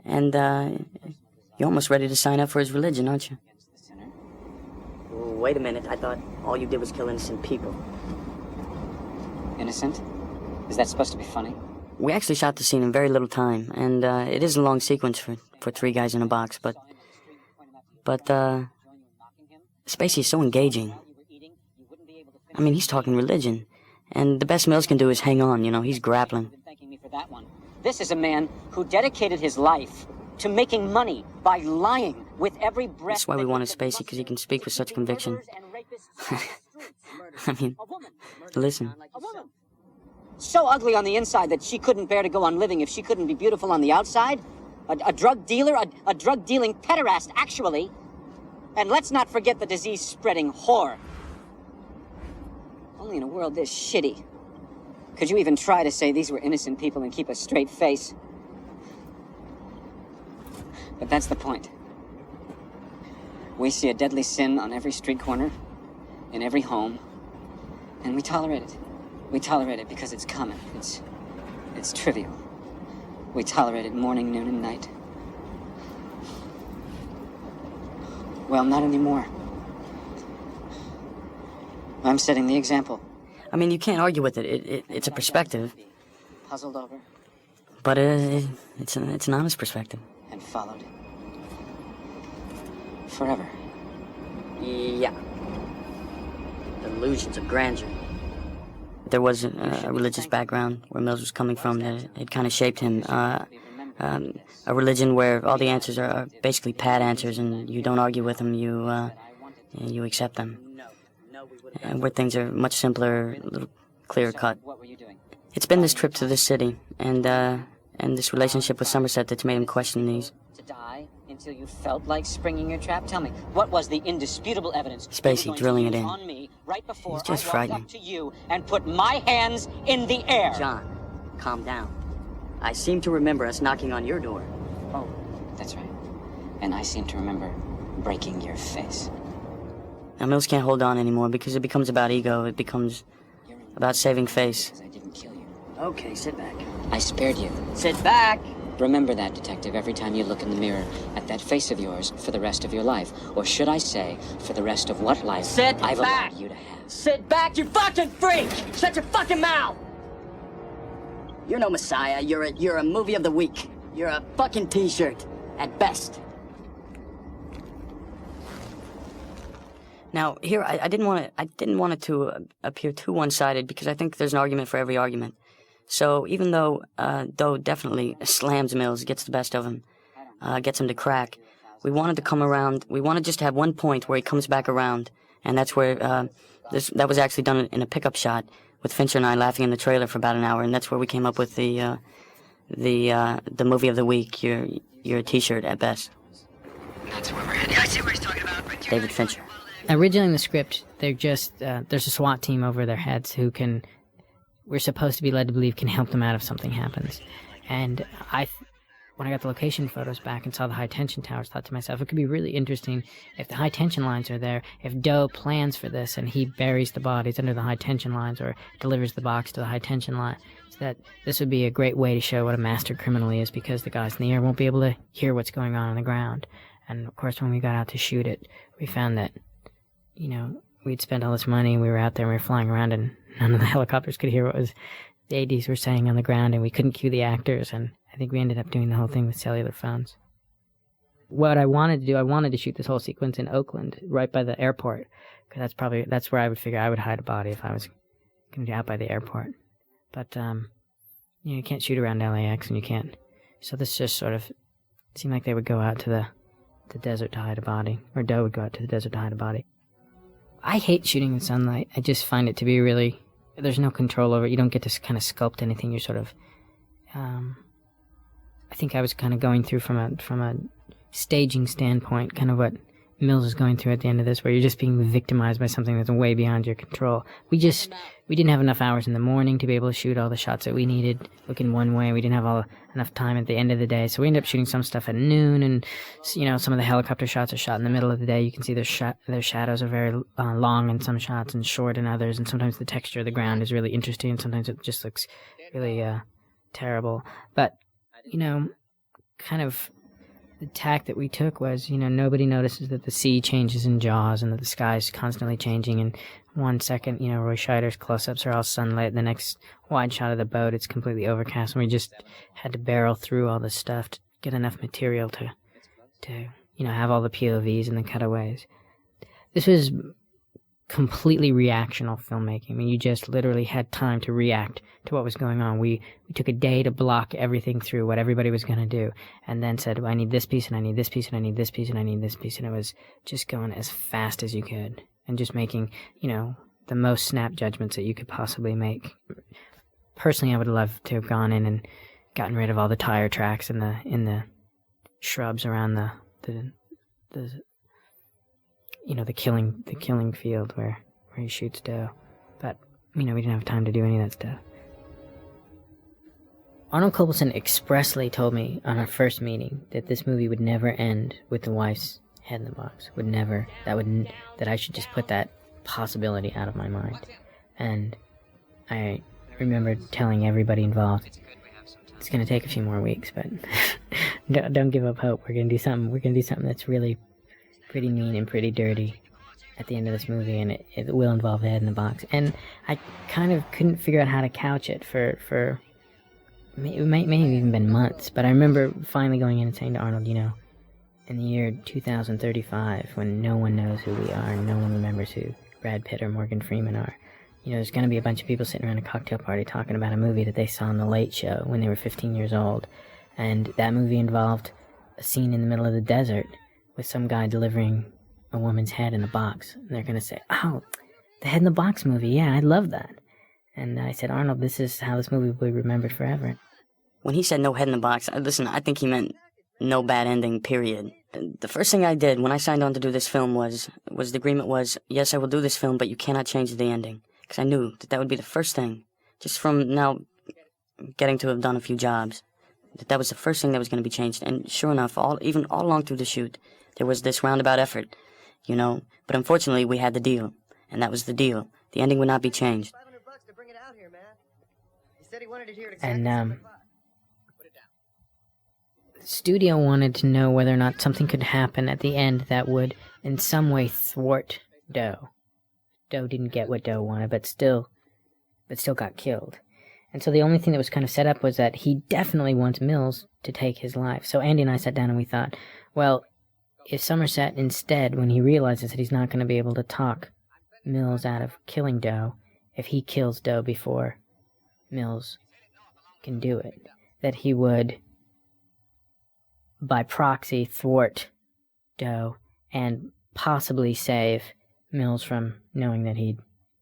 and you're almost ready to sign up for his religion, aren't you? Wait a minute, I thought all you did was kill innocent people. Innocent? Is that supposed to be funny? We actually shot the scene in very little time, and it is a long sequence for 3 guys in a box, but Spacey is so engaging. I mean, he's talking religion, and the best Mills can do is hang on, he's grappling. This is a man who dedicated his life to making money by lying with every breath. That's why we wanted Spacey, because he can speak with such conviction. I mean, listen. So ugly on the inside that she couldn't bear to go on living if she couldn't be beautiful on the outside? A drug dealer, a drug-dealing pederast, actually. And let's not forget the disease-spreading whore. Only in a world this shitty could you even try to say these were innocent people and keep a straight face. But that's the point. We see a deadly sin on every street corner, in every home, and we tolerate it. We tolerate it because it's common. It's trivial. We tolerate it morning, noon, and night. Well, not anymore. I'm setting the example. I mean, you can't argue with it. It's a perspective. Puzzled over. But it's an honest perspective. And followed. Forever. Yeah. Illusions of grandeur. There was a religious background where Mills was coming from that it kind of shaped him. A religion where all the answers are basically pat answers, and you don't argue with them, you accept them. And where things are much simpler, a little clearer cut. It's been this trip to this city, and this relationship with Somerset that's made him question these. To die until you felt like springing your trap? Tell me, what was the indisputable evidence Spacey drilling it in. on me right before He's just I walked frightening. up to you and put my hands in the air? John, calm down. I seem to remember us knocking on your door. Oh, that's right. And I seem to remember breaking your face. Now, Mills can't hold on anymore because it becomes about ego. It becomes about saving face. I didn't kill you. Okay, sit back. I spared you. Sit back! Remember that, detective, every time you look in the mirror at that face of yours for the rest of your life. Or should I say, for the rest of what life I've allowed you to have. Sit back, you fucking freak! Shut your fucking mouth! You're no messiah. You're a movie of the week. You're a fucking t-shirt, at best. Now, here, I didn't want it to appear too one-sided because I think there's an argument for every argument. So even though Doe definitely slams Mills, gets the best of him, gets him to crack, we wanted to come around. We wanted just to have one point where he comes back around, and that's where that was actually done in a pickup shot with Fincher and I laughing in the trailer for about an hour, and that's where we came up with the movie of the week. You're a t-shirt at best. That's where we're heading. I see what he's talking about. David Fincher. Originally in the script, they're just there's a SWAT team over their heads who we're supposed to be led to believe can help them out if something happens. And when I got the location photos back and saw the high tension towers, thought to myself, it could be really interesting if the high tension lines are there, if Doe plans for this and he buries the bodies under the high tension lines or delivers the box to the high tension line, so that this would be a great way to show what a master criminal he is, because the guys in the air won't be able to hear what's going on the ground. And of course, when we got out to shoot it, we found that, we'd spent all this money, we were out there, we were flying around, and none of the helicopters could hear what the ADs were saying on the ground, and we couldn't cue the actors, and I think we ended up doing the whole thing with cellular phones. What I wanted to do, I wanted to shoot this whole sequence in Oakland, right by the airport, because that's where I would figure I would hide a body if I was going to be out by the airport. But, you can't shoot around LAX, and you can't. So this just sort of seemed like they would go out to the desert to hide a body, or Doe would go out to the desert to hide a body. I hate shooting in sunlight. I just find it to be really, there's no control over it. You don't get to kind of sculpt anything. You're sort of, I think I was kind of going through from a staging standpoint, kind of what Mills is going through at the end of this, where you're just being victimized by something that's way beyond your control. We didn't have enough hours in the morning to be able to shoot all the shots that we needed, looking one way. We didn't have enough time at the end of the day, so we ended up shooting some stuff at noon, and, you know, some of the helicopter shots are shot in the middle of the day. You can see their shadows are very long in some shots and short in others, and sometimes the texture of the ground is really interesting, and sometimes it just looks really terrible. But, you know, kind of the tack that we took was, you know, nobody notices that the sea changes in Jaws and that the sky's constantly changing. And 1 second, you know, Roy Scheider's close-ups are all sunlit. The next wide shot of the boat, it's completely overcast. And we just had to barrel through all this stuff to get enough material to you know, have all the POVs and the cutaways. This was completely reactional filmmaking. I mean, you just literally had time to react to what was going on. We took a day to block everything through, what everybody was going to do, and then said, well, I need this piece, and I need this piece, and I need this piece, and I need this piece, and it was just going as fast as you could, and just making, you know, the most snap judgments that you could possibly make. Personally, I would love to have gone in and gotten rid of all the tire tracks in the shrubs around the you know, the killing field where he shoots Doe. But, you know, we didn't have time to do any of that stuff. Arnold Copelson expressly told me on our first meeting that this movie would never end with the wife's head in the box. Would never. That I should just put that possibility out of my mind. And I remember telling everybody involved, it's going to take a few more weeks, but don't give up hope. We're going to do something. We're going to do something that's really pretty mean and pretty dirty at the end of this movie, and it will involve the head in the box. And I kind of couldn't figure out how to couch it for it may have even been months, but I remember finally going in and saying to Arnold, you know, in the year 2035, when no one knows who we are, no one remembers who Brad Pitt or Morgan Freeman are, you know, there's going to be a bunch of people sitting around a cocktail party talking about a movie that they saw on The Late Show when they were 15 years old, and that movie involved a scene in the middle of the desert with some guy delivering a woman's head in a box. And they're going to say, oh, the Head in the Box movie, yeah, I love that. And I said, Arnold, this is how this movie will be remembered forever. When he said no head in the box, listen, I think he meant no bad ending, period. The first thing I did when I signed on to do this film was the agreement was, yes, I will do this film, but you cannot change the ending. Because I knew that would be the first thing, just from now getting to have done a few jobs, that was the first thing that was going to be changed. And sure enough, all along through the shoot, there was this roundabout effort, you know. But unfortunately, we had the deal, and that was the deal. The ending would not be changed. And the studio wanted to know whether or not something could happen at the end that would, in some way, thwart Doe. Doe didn't get what Doe wanted, but still got killed. And so the only thing that was kind of set up was that he definitely wants Mills to take his life. So Andy and I sat down and we thought, well, if Somerset instead, when he realizes that he's not going to be able to talk Mills out of killing Doe, if he kills Doe before Mills can do it, that he would, by proxy, thwart Doe and possibly save Mills from knowing that he'd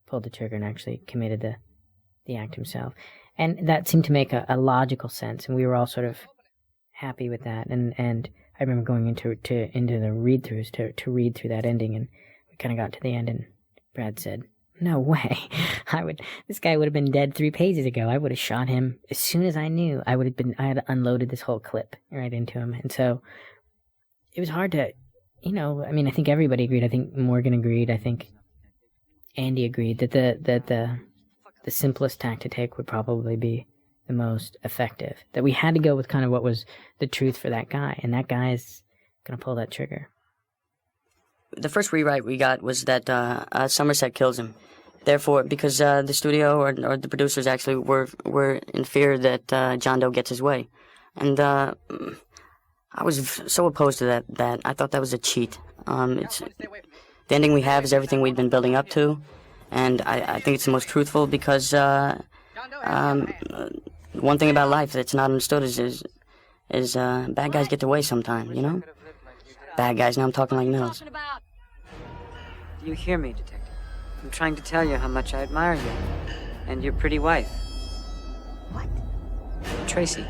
pulled the trigger and actually committed the act himself. And that seemed to make a logical sense, and we were all sort of happy with that. And I remember going into the read-throughs to read through that ending, and we kind of got to the end, and Brad said, no way. This guy would have been dead 3 pages ago. I would have shot him as soon as I knew. I had unloaded this whole clip right into him. And so it was hard to, you know, I mean, I think everybody agreed. I think Morgan agreed. I think Andy agreed that the simplest tack to take would probably be the most effective. That we had to go with kind of what was the truth for that guy. And that guy is going to pull that trigger. The first rewrite we got was that Somerset kills him. Therefore, because the studio or the producers actually were in fear that John Doe gets his way. And I was so opposed to that I thought that was a cheat. The ending we have is everything we'd been building up to, and I think it's the most truthful because one thing about life that's not understood is bad guys get their way sometime, you know? Bad guys, now I'm talking like Mills. Do you hear me, Detective? I'm trying to tell you how much I admire you. And your pretty wife. What? Tracy.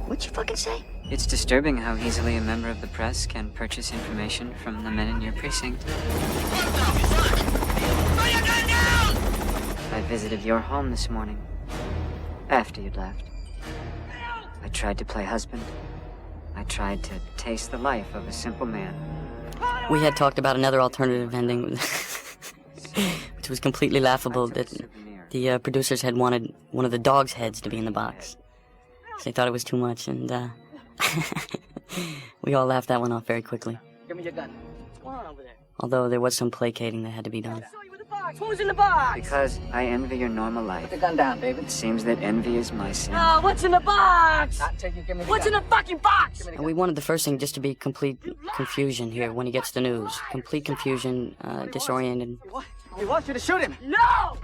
What'd you fucking say? It's disturbing how easily a member of the press can purchase information from the men in your precinct. I visited your home this morning, after you'd left. I tried to play husband. I tried to taste the life of a simple man. We had talked about another alternative ending, which was completely laughable, that the producers had wanted one of the dog's heads to be in the box. They thought it was too much, and we all laughed that one off very quickly. Give me your gun. What's going on over there? Although there was some placating that had to be done. Who's in the box? Because I envy your normal life. Put the gun down, David. It seems that envy is my sin. Oh, what's in the box? Not until you give me the What's gun. in the fucking box? And we wanted the first thing just to be complete confusion here when he gets the news. Complete confusion, disoriented, He wants you to shoot him. No!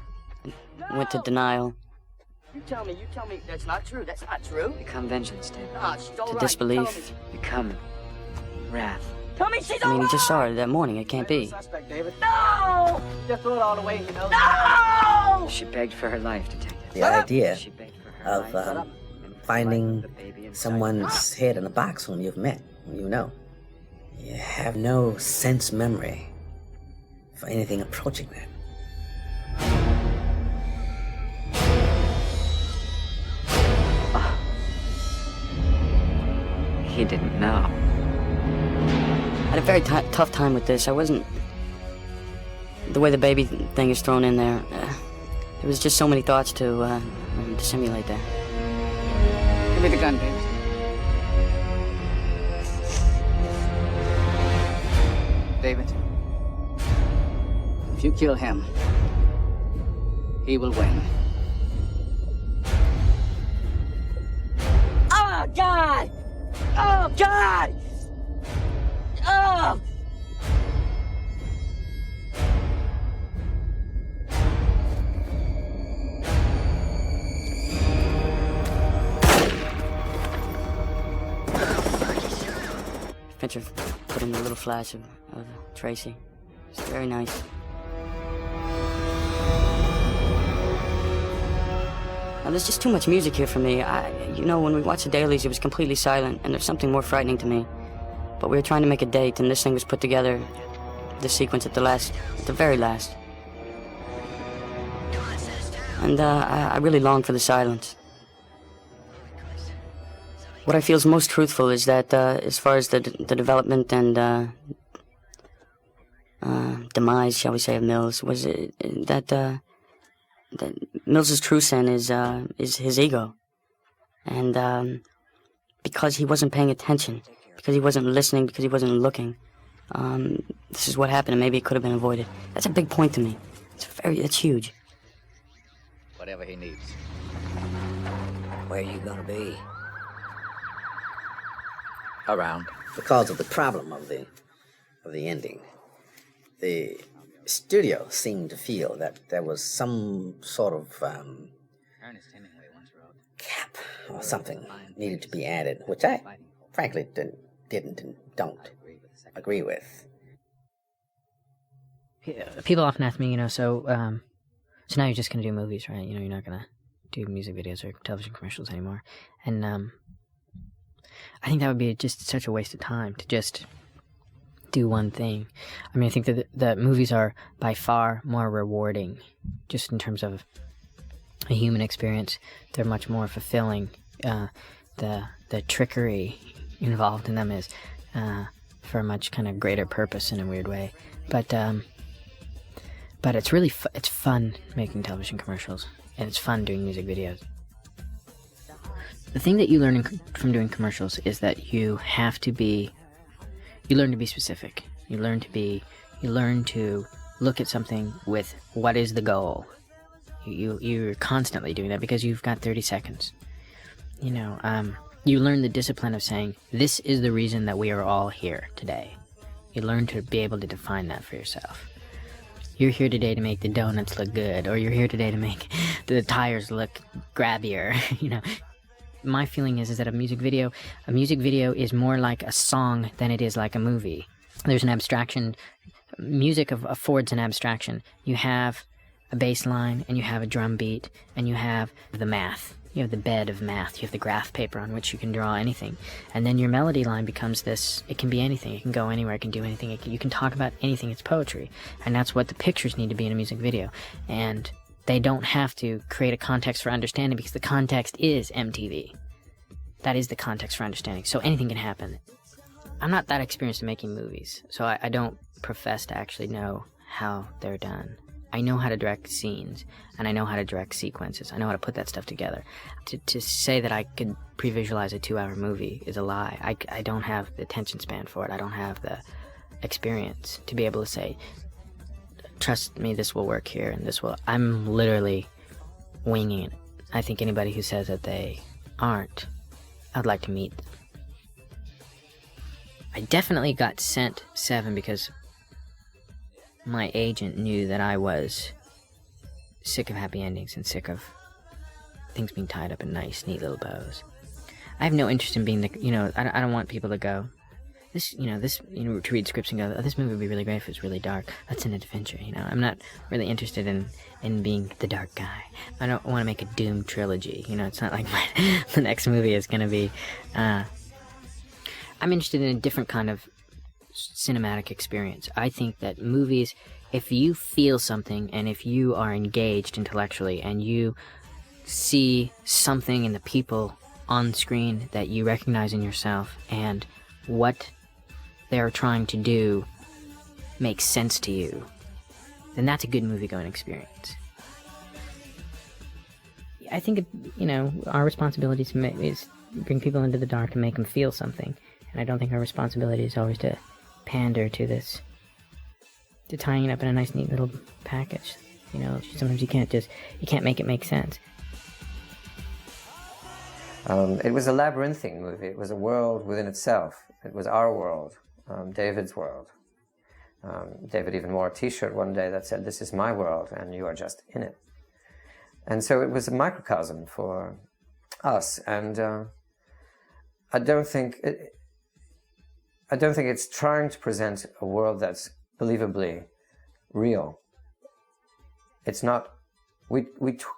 went to denial, You tell me that's not true. That's not true. Become vengeance, David. Ah, she's all to right. disbelief. Become wrath. Tell me she's I mean, all he just right. saw her that morning. It can't be. Suspect, David. No! Just throw it all away, you know. No! She begged for her life, Detective. The idea She begged for her of life. And finding the baby inside someone's head in a box whom you've met, whom you know. You have no sense memory for anything approaching that. He didn't know. I had a very tough time with this. I wasn't... The way the baby thing is thrown in there, there was just so many thoughts to simulate that. Give me the gun, David. David, if you kill him, he will win. Oh, God! Oh, God! Oh! Fincher put in a little flash of Tracy. It's very nice. Now, there's just too much music here for me. When we watched the dailies, it was completely silent, and there's something more frightening to me. But we were trying to make a date, and this thing was put together, this sequence at the very last. And I really longed for the silence. What I feel is most truthful is that as far as the development and demise, shall we say, of Mills, was that Mills's true sin is his ego. And because he wasn't paying attention, because he wasn't listening, because he wasn't looking, this is what happened, and maybe it could have been avoided. That's a big point to me. It's huge. Whatever he needs. Where are you gonna be? Around. Because of the problem of the ending. The studio seemed to feel that there was some sort of cap or something needed to be added, which I frankly didn't and don't agree with. People often ask me, so now you're just going to do movies, right? You're not going to do music videos or television commercials anymore. And I think that would be just such a waste of time to just do one thing. I mean, I think that the movies are by far more rewarding, just in terms of a human experience. They're much more fulfilling. The trickery involved in them is for a much kind of greater purpose in a weird way. But it's really it's fun making television commercials, and it's fun doing music videos. The thing that you learn from doing commercials is that you learn to be specific. You learn to look at something with what is the goal. You're constantly doing that because you've got 30 seconds. You learn the discipline of saying, this is the reason that we are all here today. You learn to be able to define that for yourself. You're here today to make the donuts look good, or you're here today to make the tires look grabbier. My feeling is that a music video is more like a song than it is like a movie. There's an abstraction. Music affords an abstraction. You have a bass line, and you have a drum beat, and you have the math. You have the bed of math, you have the graph paper on which you can draw anything. And then your melody line becomes this, it can be anything, it can go anywhere, it can do anything, you can talk about anything, it's poetry. And that's what the pictures need to be in a music video. And they don't have to create a context for understanding because the context is MTV. That is the context for understanding, so anything can happen. I'm not that experienced in making movies, so I don't profess to actually know how they're done. I know how to direct scenes, and I know how to direct sequences. I know how to put that stuff together. To say that I could pre-visualize a 2-hour movie is a lie. I don't have the attention span for it. I don't have the experience to be able to say, trust me, this will work here, and this will... I'm literally winging it. I think anybody who says that they aren't, I'd like to meet them. I definitely got sent 7 because my agent knew that I was sick of happy endings and sick of things being tied up in nice, neat little bows. I have no interest in being the, I don't want people to go, to read scripts and go, oh, this movie would be really great if it was really dark. That's an adventure, I'm not really interested in being the dark guy. I don't want to make a Doom trilogy, it's not like the next movie is going to be, I'm interested in a different kind of cinematic experience. I think that movies, if you feel something and if you are engaged intellectually and you see something in the people on screen that you recognize in yourself and what they're trying to do makes sense to you, then that's a good movie-going experience. I think, our responsibility is bring people into the dark and make them feel something. And I don't think our responsibility is always to pander to this, to tying it up in a nice, neat little package. Sometimes you can't make it make sense. It was a labyrinthine movie. It was a world within itself. It was our world, David's world. David even wore a t-shirt one day that said, "This is my world, and you are just in it." And so it was a microcosm for us, and I don't think it's trying to present a world that's believably real. It's not. We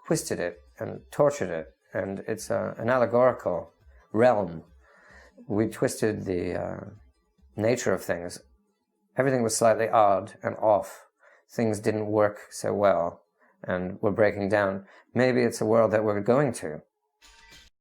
twisted it and tortured it, and it's an allegorical realm. We twisted the nature of things. Everything was slightly odd and off. Things didn't work so well, and we're breaking down. Maybe it's a world that we're going to.